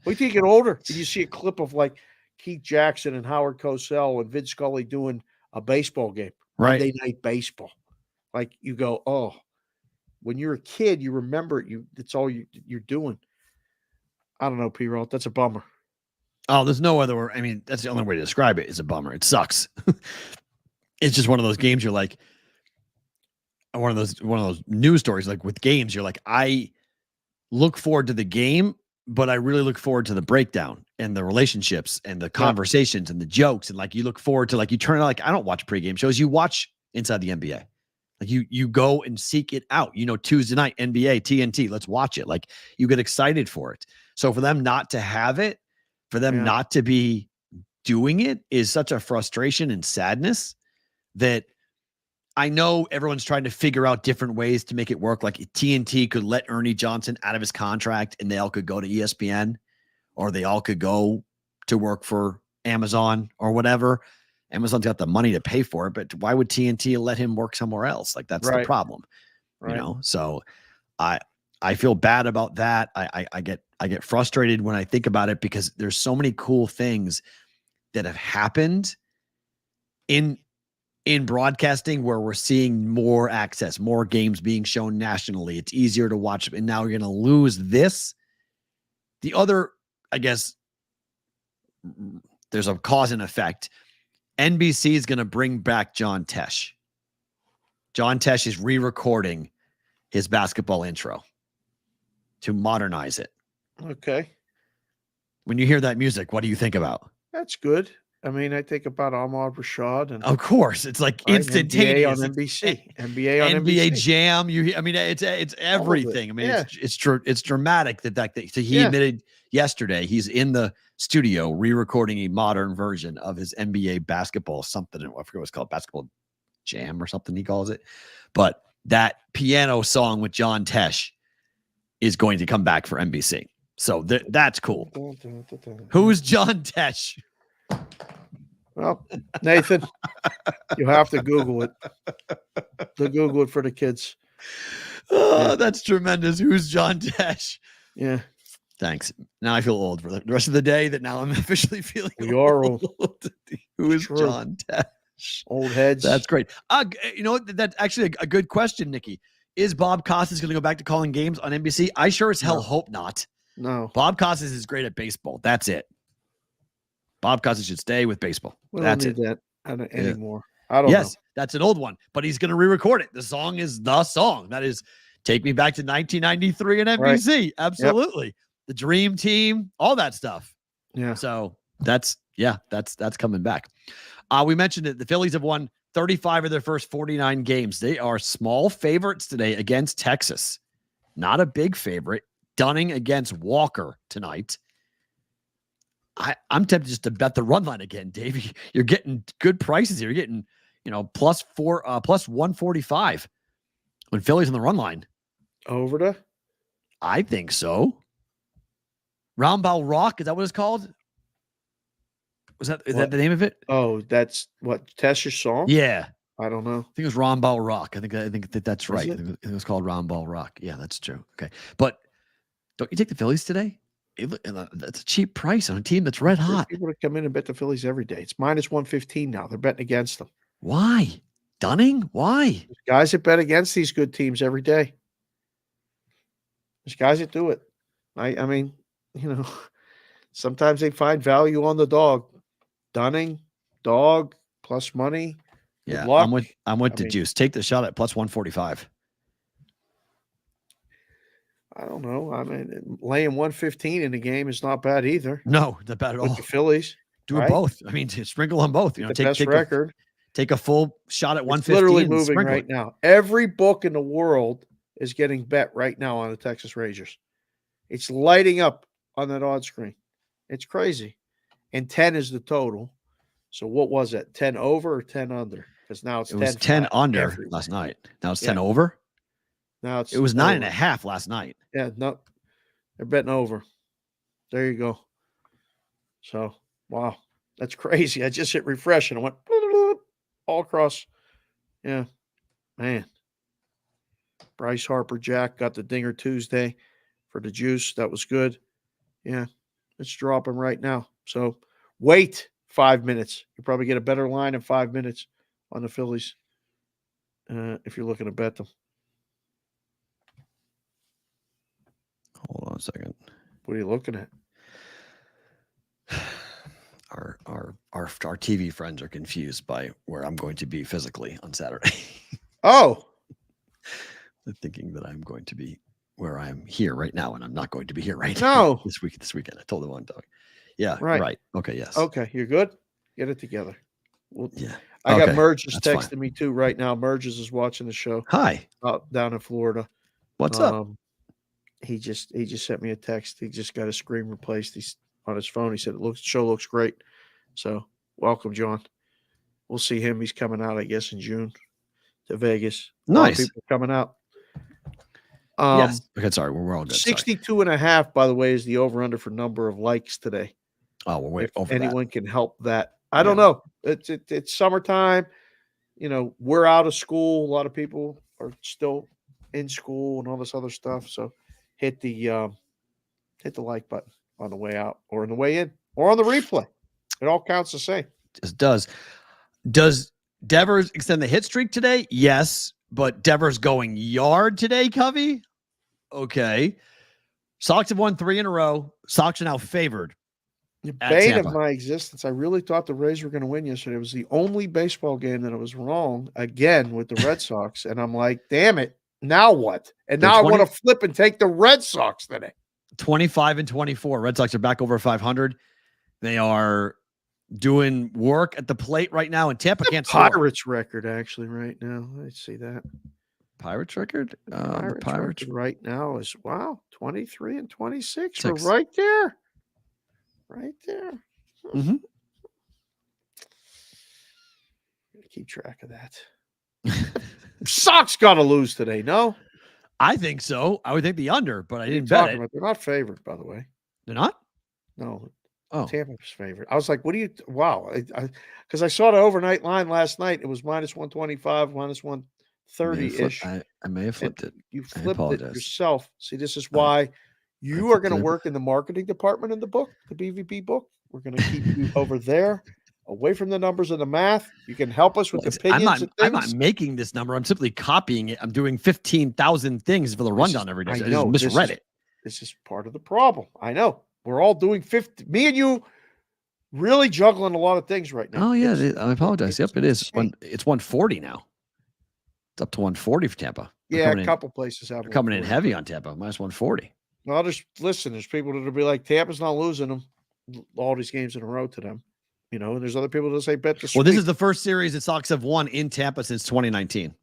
Wait till you get older and you see a clip of like Keith Jackson and Howard Cosell and Vin Scully doing a baseball game, Monday Night Baseball. Like you go, oh, when you're a kid, you remember it. It's all you're doing. I don't know, P-Roll. That's a bummer. Oh, there's no other way. I mean, that's the only way to describe it. It's a bummer. It sucks. It's just one of those games you're like, one of those news stories, like with games, you're like, I look forward to the game, but I really look forward to the breakdown and the relationships and the conversations and the jokes. And like, you look forward to, like, you turn, like, I don't watch pregame shows. You watch Inside the NBA. Like you go and seek it out, Tuesday night, NBA, TNT, let's watch it. Like you get excited for it. So for them not to have it, for them not to be doing it is such a frustration and sadness that I know everyone's trying to figure out different ways to make it work. Like TNT could let Ernie Johnson out of his contract and they all could go to ESPN, or they all could go to work for Amazon or whatever. Amazon's got the money to pay for it, but why would TNT let him work somewhere else? Like that's the problem, you know? So I feel bad about that. I get frustrated when I think about it because there's so many cool things that have happened in broadcasting where we're seeing more access, more games being shown nationally. It's easier to watch. And now you're going to lose this. The other, I guess, there's a cause and effect. NBC is going to bring back John Tesh. John Tesh is re-recording his basketball intro to modernize it. Okay. When you hear that music, what do you think about? That's good. I mean, I think about Ahmad Rashad, and of course, it's like instantaneous NBA on NBC, NBA on NBA NBC. Jam. I mean, it's everything. I mean, it's dramatic that so he admitted yesterday he's in the studio re-recording a modern version of his NBA basketball something. I forget what it's called, basketball jam or something he calls it. But that piano song with John Tesh is going to come back for NBC. So that's cool. Who's John Tesh? Well, Nathan, you have to Google it. Google it for the kids. Oh, that's tremendous. Who's John Tesh? Yeah. Thanks. Now I feel old for the rest of the day that now I'm officially feeling we are old. Who is John Tesh? Old heads. That's great. You know, that's actually a good question, Nikki. Is Bob Costas going to go back to calling games on NBC? I sure as hell hope not. No. Bob Costas is great at baseball. That's it. Bob Costas should stay with baseball. We That's don't need it. that anymore. I don't know. That's an old one, but he's going to re-record it. The song is the song. That is Take Me Back to 1993 and NBC. Right. Absolutely. Yep. The Dream Team, all that stuff. Yeah. So that's coming back. We mentioned that the Phillies have won 35 of their first 49 games. They are small favorites today against Texas. Not a big favorite. Dunning against Walker tonight. I'm tempted just to bet the run line again, Dave. You're getting good prices here. You're getting, plus 145 when Phillies on the run line. Over to? I think so. Roundball Rock, is that what it's called? Is that the name of it? Oh, that's what Tesh's song? Yeah. I don't know. I think it was Roundball Rock. I think that's right. I think it was called Roundball Rock. Yeah, that's true. Okay. But don't you take the Phillies today? That's a cheap price on a team that's red hot. People that come in and bet the Phillies every day. It's minus 115 now. They're betting against them. Why? Dunning? Why? There's guys that bet against these good teams every day. There's guys that do it. I mean, sometimes they find value on the dog. Dunning, dog, plus money. Yeah, I'm with the juice. Take the shot at plus 145. I don't know. I mean, laying 115 in the game is not bad either. No, not bad at all. The Phillies. Do both. I mean, sprinkle on both. The best record. Take a full shot at 115. Literally moving right now. Every book in the world is getting bet right now on the Texas Rangers. It's lighting up on that odd screen. It's crazy. And 10 is the total. So what was it? 10 over or 10 under? Because now it was 10 under last night. Now it's 10 over. Now it was 9.5 last night. Yeah, no, they're betting over. There you go. So, wow, that's crazy. I just hit refresh and it went all across. Yeah, man. Bryce Harper Jack got the dinger Tuesday for the juice. That was good. Yeah, it's dropping right now. So wait 5 minutes. You probably get a better line in 5 minutes on the Phillies if you're looking to bet them. Hold on a second. What are you looking at? Our TV friends are confused by where I'm going to be physically on Saturday. Oh, they're thinking that I'm going to be where I'm here right now, and I'm not going to be here right now. This weekend. I told them one dog. Yeah, right. Okay, yes. Okay, you're good. Get it together. Yeah. I got Merges texting me too right now. Merges is watching the show. Hi. Down in Florida. What's up? He just sent me a text. He just got his screen replaced. He's on his phone. He said show looks great. So welcome, John. We'll see him. He's coming out, I guess, in June to Vegas. Nice. A lot of people coming out. Yes. Okay, sorry. We're all good. 62.5, by the way, is the over-under for number of likes today. Oh, we're way If over anyone that. can help that. I don't know. It's summertime. You know, we're out of school. A lot of people are still in school and all this other stuff. So hit the like button on the way out or on the way in or on the replay. It all counts the same. It does. Does Devers extend the hit streak today? Yes, but Devers going yard today, Covey? Okay. Sox have won 3 in a row. Sox are now favored. The bane of my existence. I really thought the Rays were going to win yesterday. It was the only baseball game that I was wrong again with the Red Sox. And I'm like, damn it. Now what? And now I want to flip and take the Red Sox today. 25-24. Red Sox are back over 500. They are doing work at the plate right now, and Tampa can't score. Pirates record, actually, right now. Let's see that. Pirates record? Pirates record right now is, 23-26. We're 6. right there. Right there. Mm-hmm. Keep track of that. Sox got to lose today, no? I think so. I would think the under, but I didn't bet it. They're not favored, by the way. They're not? No. Oh. Tampa's favorite. I was like, what do you – wow. Because I saw the overnight line last night. It was minus 125, minus 130-ish. I may have flipped it. You flipped it yourself. See, this is why you are going to work in the marketing department in the book, the BVP book. We're going to keep you over there, away from the numbers and the math. You can help us with opinions and things. I'm not making this number. I'm simply copying it. I'm doing 15,000 things for the rundown every day. I just misread it. This is part of the problem. I know. We're all doing 50. Me and you really juggling a lot of things right now. Oh, yeah. I apologize. Yep, it is. It's 140 now. It's up to 140 for Tampa. Yeah, a couple places have. They're coming in heavy on Tampa, minus 140. Well, just listen. There's people that'll be like, Tampa's not losing them all these games in a row to them. You know, and there's other people that say bet the sweep. Well, this is the first series that Sox have won in Tampa since 2019.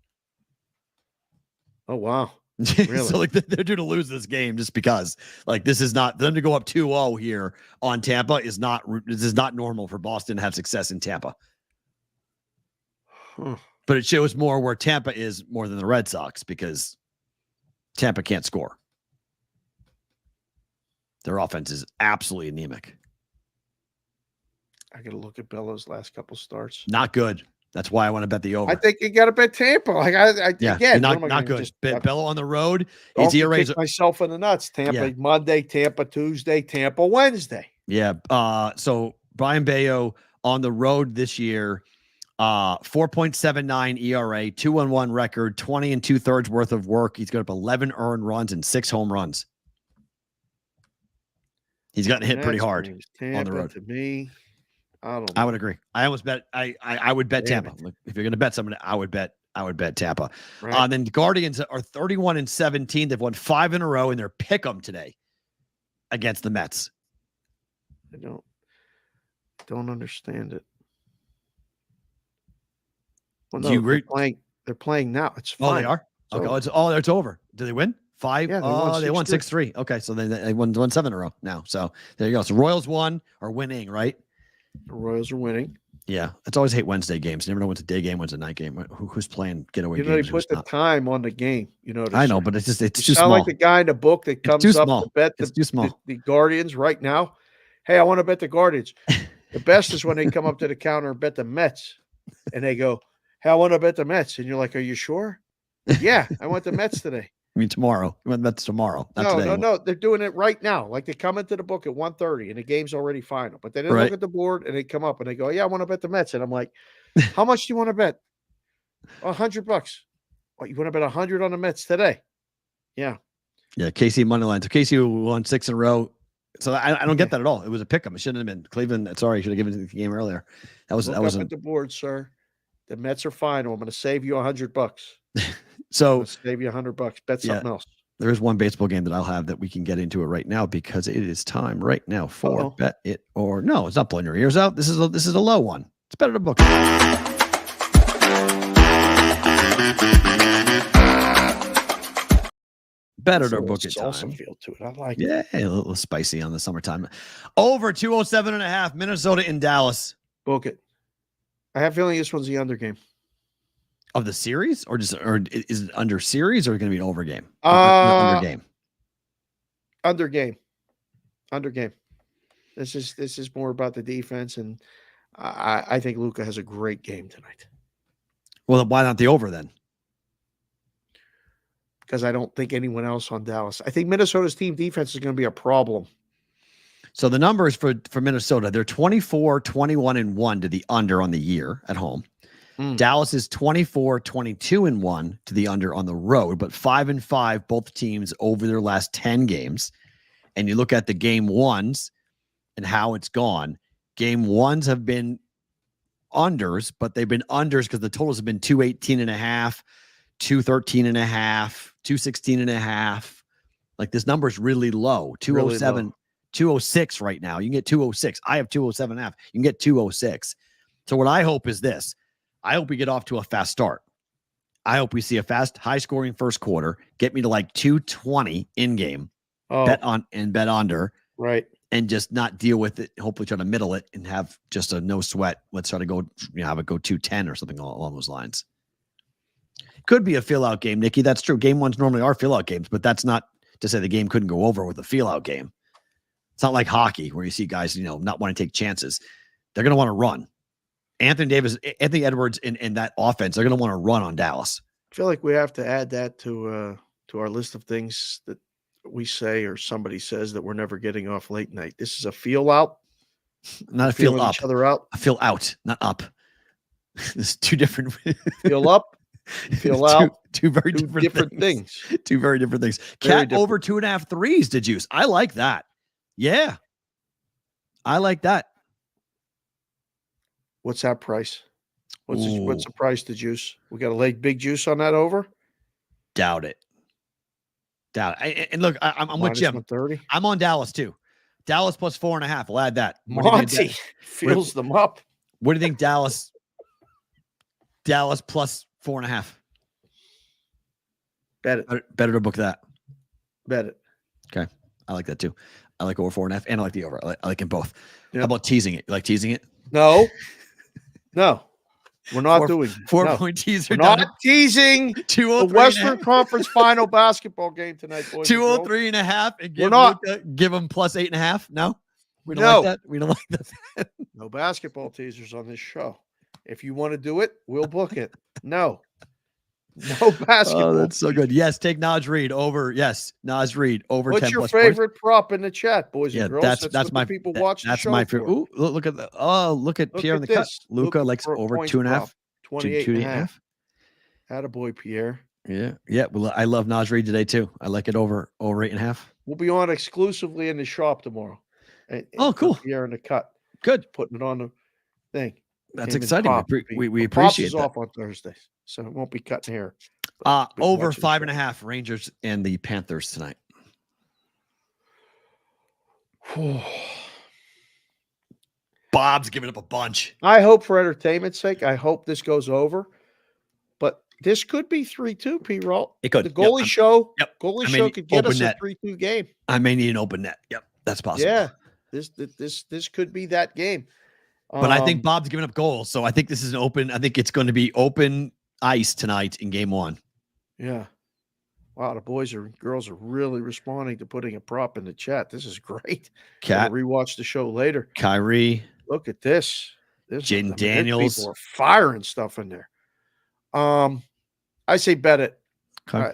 Oh, wow. Really? So, like, they're due to lose this game just because, like, this is not them to go up 2-0 here on Tampa is not normal for Boston to have success in Tampa. Huh. But it shows more where Tampa is more than the Red Sox because Tampa can't score. Their offense is absolutely anemic. I got to look at Bello's last couple starts. Not good. That's why I want to bet the over. I think you got to bet Tampa. Like again, not good. Bet Bello on the road. His ERA kick myself in the nuts. Tampa Monday, Tampa Tuesday, Tampa Wednesday. Yeah. So Brian Bayo on the road this year, 4.79 ERA, 2-1 record, 20 2/3 worth of work. He's got up 11 earned runs and 6 home runs. He's gotten hit pretty hard on the road. To me, I don't know. I would agree. I almost bet. I would bet Tampa. Like, if you're going to bet somebody, I would bet Tampa. Right. Then the Guardians are 31-17. They've won 5 in a row, and they're pick 'em today against the Mets. I don't understand it. Well, no, they're playing now. It's fine. Oh, they are? Okay. It's over. Did they win? 5? Yeah, they won 6-3. Okay, so they won 7 in a row now. So there you go. So Royals are winning, right? The Royals are winning. Yeah, it's always hate Wednesday games. You never know when's a day game, when's a night game. Who's playing getaway games? They put the time on the game. You know. I know, but it's too small. Sound like the guy in the book that comes up to bet the Guardians right now. Hey, I want to bet the Guardians. The best is when they come up to the counter and bet the Mets, and they go, "Hey, I want to bet the Mets," and you're like, "Are you sure?" Yeah, I want the Mets today. I mean, tomorrow. You want the Mets tomorrow? No. They're doing it right now. Like they come into the book at 1:30 and the game's already final. But they didn't look at the board and they come up and they go, "Yeah, I want to bet the Mets." And I'm like, "How much do you want to bet?" $100. What, you want to bet 100 on the Mets today? Yeah. Yeah, KC money line. So KC won 6 in a row. So I don't get that at all. It was a pick 'em. It shouldn't have been Cleveland. Sorry, I should have given the game earlier. That was at the board, sir. The Mets are final. I'm going to save you $100. So save you $100. Bet something else. There is one baseball game that I'll have that we can get into it right now because it is time right now for bet it or no. It's not blowing your ears out. This is a low one. It's better to book. Better to book it. Also feel to it. I like it. Yeah, a little spicy on the summertime. Over 207.5. Minnesota in Dallas. Book it. I have a feeling this one's the under game. Of the series, or is it under series, or going to be an over game? Under game. Under game. Under game. This is more about the defense, and I think Luka has a great game tonight. Well, why not the over then? Because I don't think anyone else on Dallas. I think Minnesota's team defense is going to be a problem. So the numbers for Minnesota, they're 24, 21, and 1 to the under on the year at home. Dallas is 24, 22, and 1 to the under on the road, but 5 and 5, both teams over their last 10 games. And you look at the game ones and how it's gone. Game ones have been unders, but they've been unders because the totals have been 218.5, 213.5, 216.5. Like this number is really low. 207, really low. 206 right now. You can get 206. I have 207.5. You can get 206. So what I hope is this. I hope we get off to a fast start. I hope we see a fast, high-scoring first quarter. Get me to like 220 in game. Bet on and bet under. Right. And just not deal with it. Hopefully try to middle it and have just a no sweat. Let's try to go, have it go 210 or something along those lines. Could be a fill-out game, Nikki. That's true. Game ones normally are fill-out games, but that's not to say the game couldn't go over with a fill-out game. It's not like hockey where you see guys, not want to take chances. They're going to want to run. Anthony Edwards in that offense, they're going to want to run on Dallas. I feel like we have to add that to our list of things that we say or somebody says that we're never getting off late night. This is a feel out, not a feel up. Each other out. A feel out, not up. It's two different. Feel up, feel out. Two very different things. Two very different things. Cat over 2.5 threes to juice. I like that. Yeah, I like that. What's that price? What's the price to juice? We got to lay big juice on that over? Doubt it. And look, I'm with Jim. 130. I'm on Dallas too. Dallas plus 4.5. We'll add that. Monty fills them up. What do you think, Dallas? Dallas plus 4.5. Bet it. Better to book that. Bet it. Okay. I like that too. I like over 4.5, and I like the over. I like them both. Yep. How about teasing it? You like teasing it? No. We're not doing 4-point teaser. We're not teasing the Western Conference Final basketball game tonight, boys. 203.5 and give them plus 8.5. No, we don't like that. We don't like that. No basketball teasers on this show. If you want to do it, we'll book it. No basketball. Oh, that's so good. Yes, take Naj Reid over. Yes, Naj Reid over. What's 10 your plus favorite points. prop in the chat, boys and girls? That's my people watch. That's my favorite. Ooh, look at Pierre in the cut. Luka likes over 2.5. 28.5. Attaboy, Pierre. Yeah. Well, I love Naj Reid today too. I like it over 8.5. We'll be on exclusively in the shop tomorrow. Cool. Pierre in the cut. Good. Putting it on the thing. That's exciting. We appreciate that. Off on Thursdays, so it won't be cutting here. Over 5.5 Rangers and the Panthers tonight. Bob's giving up a bunch. I hope for entertainment's sake, I hope this goes over. But this could be 3-2, P-Roll. It could. The goalie show could get us net. a 3-2 game. I may need an open net. Yep, that's possible. Yeah, this could be that game. But I think Bob's giving up goals, so I think this is an open. I think it's going to be open ice tonight in game one. Yeah. Wow, the boys and girls are really responding to putting a prop in the chat. This is great. Cat, rewatch the show later. Kyrie. Look at this. Jaden Daniels. People are firing stuff in there. I say bet it. Okay.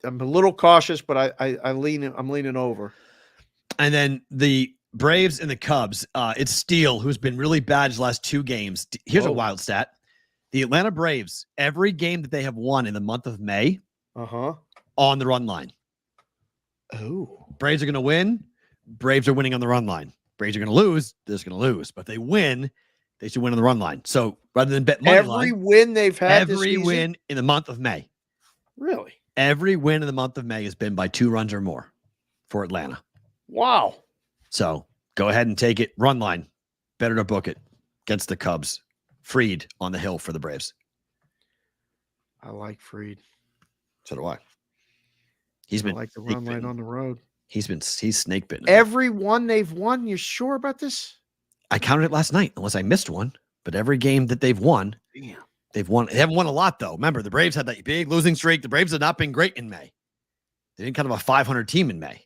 I'm a little cautious, but I'm leaning over. And then the Braves and the Cubs. It's Steele, who's been really bad his last 2 games. Here's a wild stat. The Atlanta Braves, every game that they have won in the month of May, on the run line. Oh. Braves are going to win. Braves are winning on the run line. Braves are going to lose. They're just going to lose. But if they win, they should win on the run line. So rather than bet money line, win they've had every win in the month of May. Really? Every win in the month of May has been by 2 runs or more for Atlanta. Wow. So go ahead and take it. Run line. Better to book it against the Cubs. Freed on the hill for the Braves. I like Freed. So do I. I like the run line on the road. He's snake bitten. Every one they've won. You're sure about this? I counted it last night, unless I missed one. But every game that they've won, they've won. They haven't won a lot, though. Remember, the Braves had that big losing streak. The Braves have not been great in May. They didn't kind of a 500 team in May.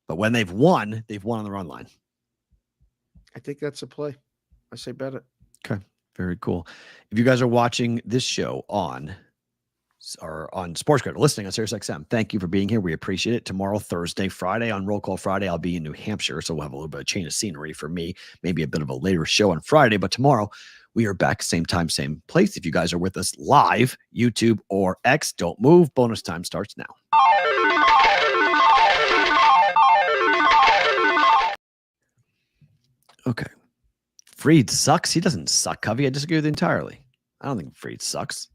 But when they've won on the run line. I think that's a play. I say bet it. Okay. Very cool. If you guys are watching this show on SportsGrid, listening on SiriusXM, thank you for being here. We appreciate it. Tomorrow, Thursday, Friday, on Roll Call Friday, I'll be in New Hampshire, so we'll have a little bit of change of scenery for me, maybe a bit of a later show on Friday, but tomorrow we are back, same time, same place. If you guys are with us live, YouTube or X, don't move. Bonus time starts now. Okay. Freed sucks. He doesn't suck, Covey. I disagree with you entirely. I don't think Freed sucks.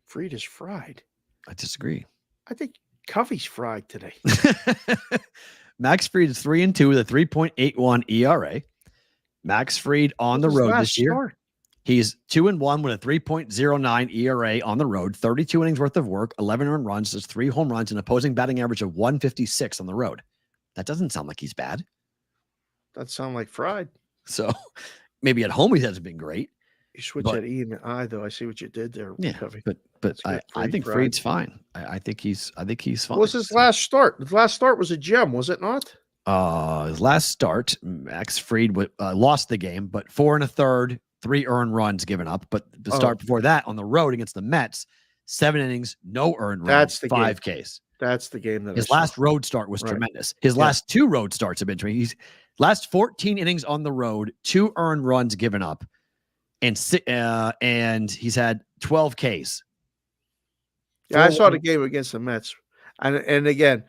Freed is fried. I disagree. I think Covey's fried today. Max Fried is 3-2 with a 3.81 ERA. Max Fried on the road this year. Start? He's 2-1 with a 3.09 ERA on the road, 32 innings worth of work, 11 earned runs, there's 3 home runs, and opposing batting average of 156 on the road. That doesn't sound like he's bad. That sound like fried. So maybe at home he hasn't been great. You switch that E and the I, though. I see what you did there. Yeah, Covey. but I think Freed's fine. I think he's fine. What was his last start? His last start was a gem, was it not? His last start, Max Fried lost the game, but 4 1/3, 3 earned runs given up. But the start before that on the road against the Mets, 7 innings, no earned runs, 5 Ks. That's the game that his last road start was tremendous. His last 2 road starts have been tremendous. He's last 14 innings on the road, 2 earned runs given up, and he's had 12 Ks. Yeah, I saw the game against the Mets, and again,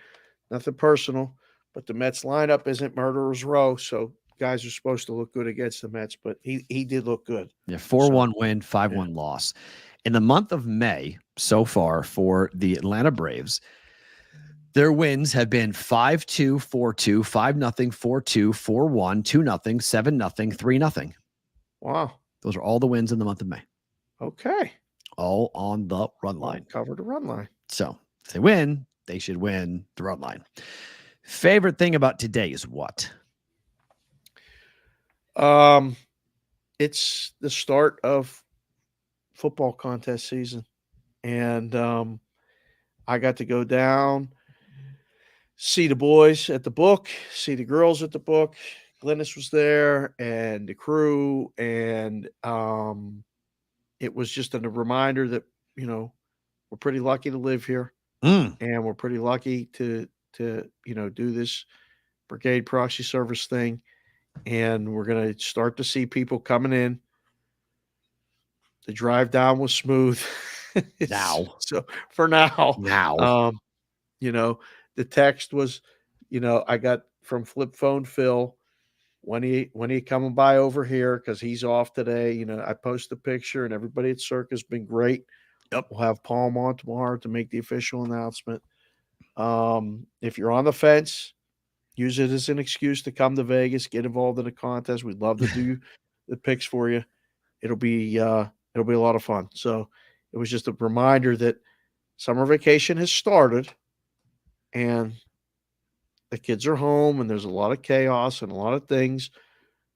nothing personal, but the Mets lineup isn't murderer's row, so guys are supposed to look good against the Mets, but he did look good. Yeah, 4-1 win, 5-1 loss. In the month of May, so far for the Atlanta Braves, their wins have been 5-2, 4-2, 5-0, 4-2, 4-1, 2-0, 7-0, 3-0. Wow. Those are all the wins in the month of May. Okay. All on the run line. Cover the run line. So if they win, they should win the run line. Favorite thing about today is what? It's the start of football contest season. And I got to go down, see the boys at the book, see the girls at the book. Glennis was there and the crew. And it was just a reminder that, we're pretty lucky to live here. And we're pretty lucky to do this brigade proxy service thing. And we're going to start to see people coming in. The drive down was smooth. Now. So for now. The text was, I got from Flip Phone Phil, when he coming by over here, because he's off today. I post a picture and everybody at Circus been great. Yep. We'll have Palm on tomorrow to make the official announcement. If you're on the fence, use it as an excuse to come to Vegas, get involved in a contest. We'd love to do the picks for you. It'll be a lot of fun. So it was just a reminder that summer vacation has started and the kids are home and there's a lot of chaos and a lot of things.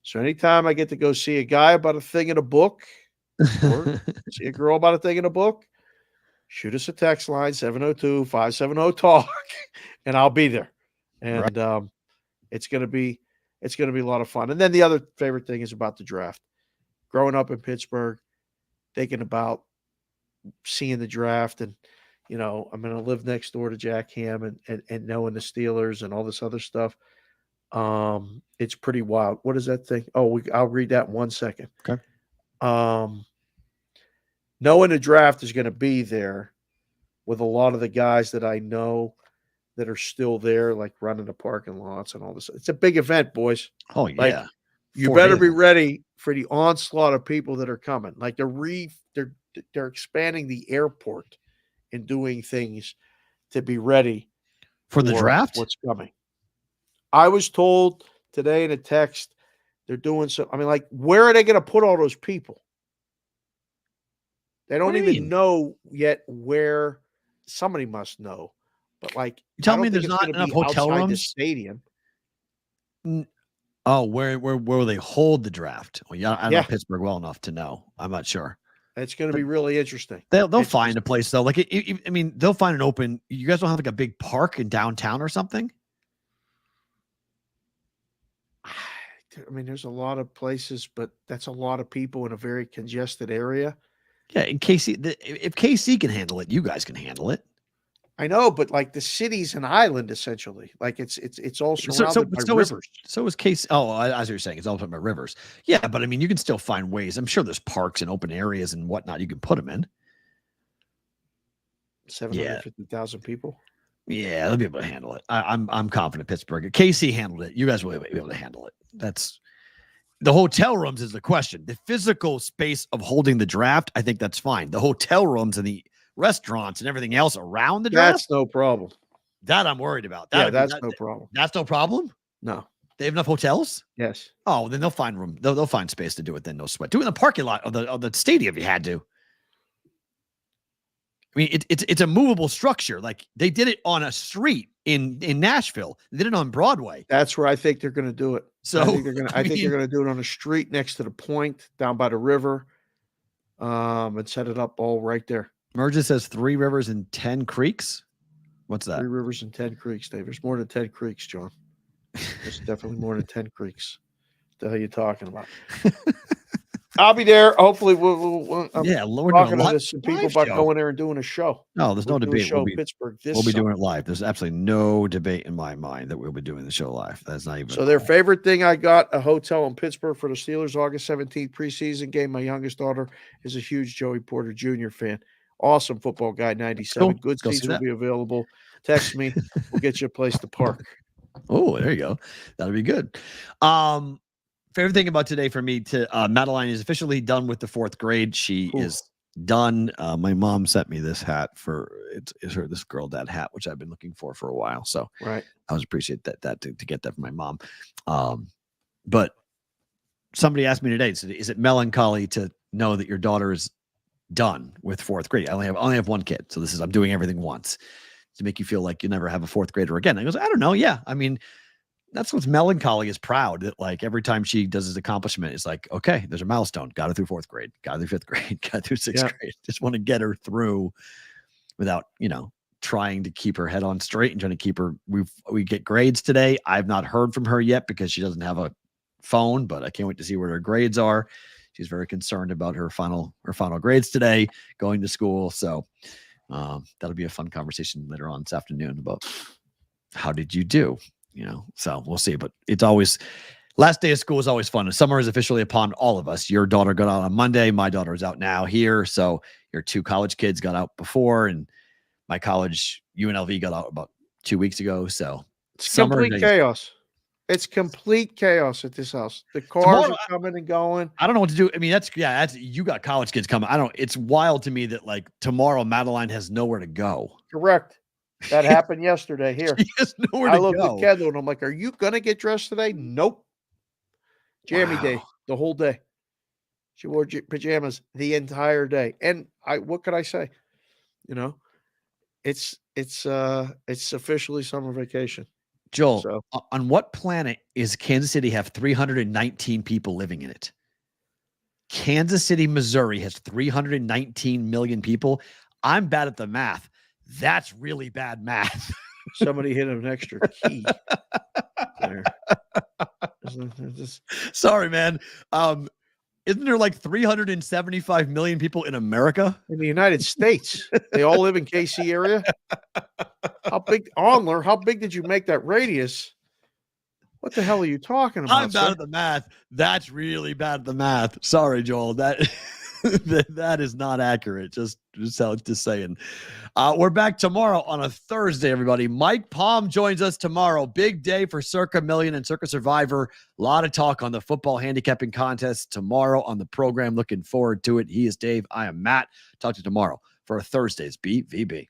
So anytime I get to go see a guy about a thing in a book or see a girl about a thing in a book, shoot us a text line, 702-570-TALK, and I'll be there. And it's going to be a lot of fun. And then the other favorite thing is about the draft. Growing up in Pittsburgh, thinking about seeing the draft and, I'm going to live next door to Jack Ham and knowing the Steelers and all this other stuff. It's pretty wild. What is that thing? Oh, I'll read that in 1 second. Okay. Knowing the draft is going to be there with a lot of the guys that I know that are still there, like running the parking lots and all this. It's a big event, boys. Oh, yeah. Like, you better be ready for the onslaught of people that are coming. Like they're expanding the airport and doing things to be ready for the draft. What's coming? I was told today in a text they're doing so. I mean, like, where are they going to put all those people? They don't even know yet where. Somebody must know, but like, you tell me there's not enough hotel rooms. The stadium. Oh, where will they hold the draft? Well, yeah, I don't know Yeah. Pittsburgh well enough to know. I'm not sure. It's going to be really interesting. They'll find a place though. Like I mean, they'll find an open. You guys don't have like a big park in downtown or something? I mean, there's a lot of places, but that's a lot of people in a very congested area. Yeah, in KC, if KC can handle it, you guys can handle it. I know, but like the city's an island essentially. Like it's all surrounded by rivers. So is KC. Oh, as you're saying, it's all by rivers. Yeah, but I mean, you can still find ways. I'm sure there's parks and open areas and whatnot you can put them in. 750,000 people. Yeah, they'll be able to handle it. I'm confident Pittsburgh. KC handled it. You guys will be able to handle it. That's the hotel rooms is the question. The physical space of holding the draft, I think that's fine. The hotel rooms and the restaurants and everything else around the draft, that's no problem. That I'm worried about. That's no problem. That's no problem. No, they have enough hotels. Yes. Oh, then they'll find room. They'll find space to do it. Then no sweat. Do it in the parking lot of the stadium if you had to. I mean, it's a movable structure. Like they did it on a street in Nashville. They did it on Broadway. That's where I think they're going to do it. So I think they're going to do it on a street next to the point down by the river, and set it up all right there. Merges says 3 rivers and 10 creeks. What's that? 3 rivers and 10 creeks, Dave. There's more than 10 creeks, John. There's definitely more than 10 creeks. What the hell are you talking about? I'll be there. Hopefully, we're talking to some people about going there and doing a show. No, there's no debate. We'll be Pittsburgh. We'll be doing it live. There's absolutely no debate in my mind that we'll be doing the show live. That's not even. So their favorite thing, I got a hotel in Pittsburgh for the Steelers August 17th preseason game. My youngest daughter is a huge Joey Porter Jr. fan. Awesome football guy, 97. Cool. Good seats will be available. Text me. We'll get you a place to park. Oh, there you go. That'll be good. Favorite thing about today for me, Madeline is officially done with the 4th grade. She is done. My mom sent me this hat this girl dad hat, which I've been looking for a while. So right, I was appreciate that to get that from my mom. But somebody asked me today, is it melancholy to know that your daughter is done with 4th grade? I only have one kid, so I'm doing everything once to make you feel like you never have a 4th grader again. I goes, I don't know. Yeah, I mean. That's what's melancholy is proud that like every time she does his accomplishment, it's like, okay, there's a milestone. Got her through 4th grade, got her through 5th grade, got her through 6th grade. Just want to get her through without, trying to keep her head on straight and trying to keep her. We get grades today. I've not heard from her yet because she doesn't have a phone, but I can't wait to see what her grades are. She's very concerned about her final grades today, going to school. So that'll be a fun conversation later on this afternoon about how did you do? So we'll see, but it's always last day of school is always fun. Summer is officially upon all of us. Your daughter got out on Monday. My daughter is out now here. So your 2 college kids got out before, and my college UNLV got out about 2 weeks ago. So it's complete chaos. It's complete chaos at this house. The cars are coming and going. I don't know what to do. I mean, that's you got college kids coming. It's wild to me that like tomorrow Madeline has nowhere to go. Correct. That happened yesterday here. She has nowhere to go. I looked at Kendall and I'm like, are you going to get dressed today? Nope. Jammy day, the whole day. She wore pajamas the entire day. And what could I say? It's officially summer vacation. Joel, on what planet is Kansas City have 319 people living in it? Kansas City, Missouri has 319 million people. I'm bad at the math. That's really bad math. Somebody hit an extra key there. Sorry, man. Isn't there like 375 million people in America? In the United States. They all live in KC area. How big did you make that radius? What the hell are you talking about? I'm bad at the math. That's really bad at the math. Sorry, Joel. That is not accurate. Just saying. We're back tomorrow on a Thursday, everybody. Mike Palm joins us tomorrow. Big day for Circa Million and Circa Survivor. A lot of talk on the football handicapping contest tomorrow on the program. Looking forward to it. He is Dave. I am Matt. Talk to you tomorrow for a Thursday's BVB.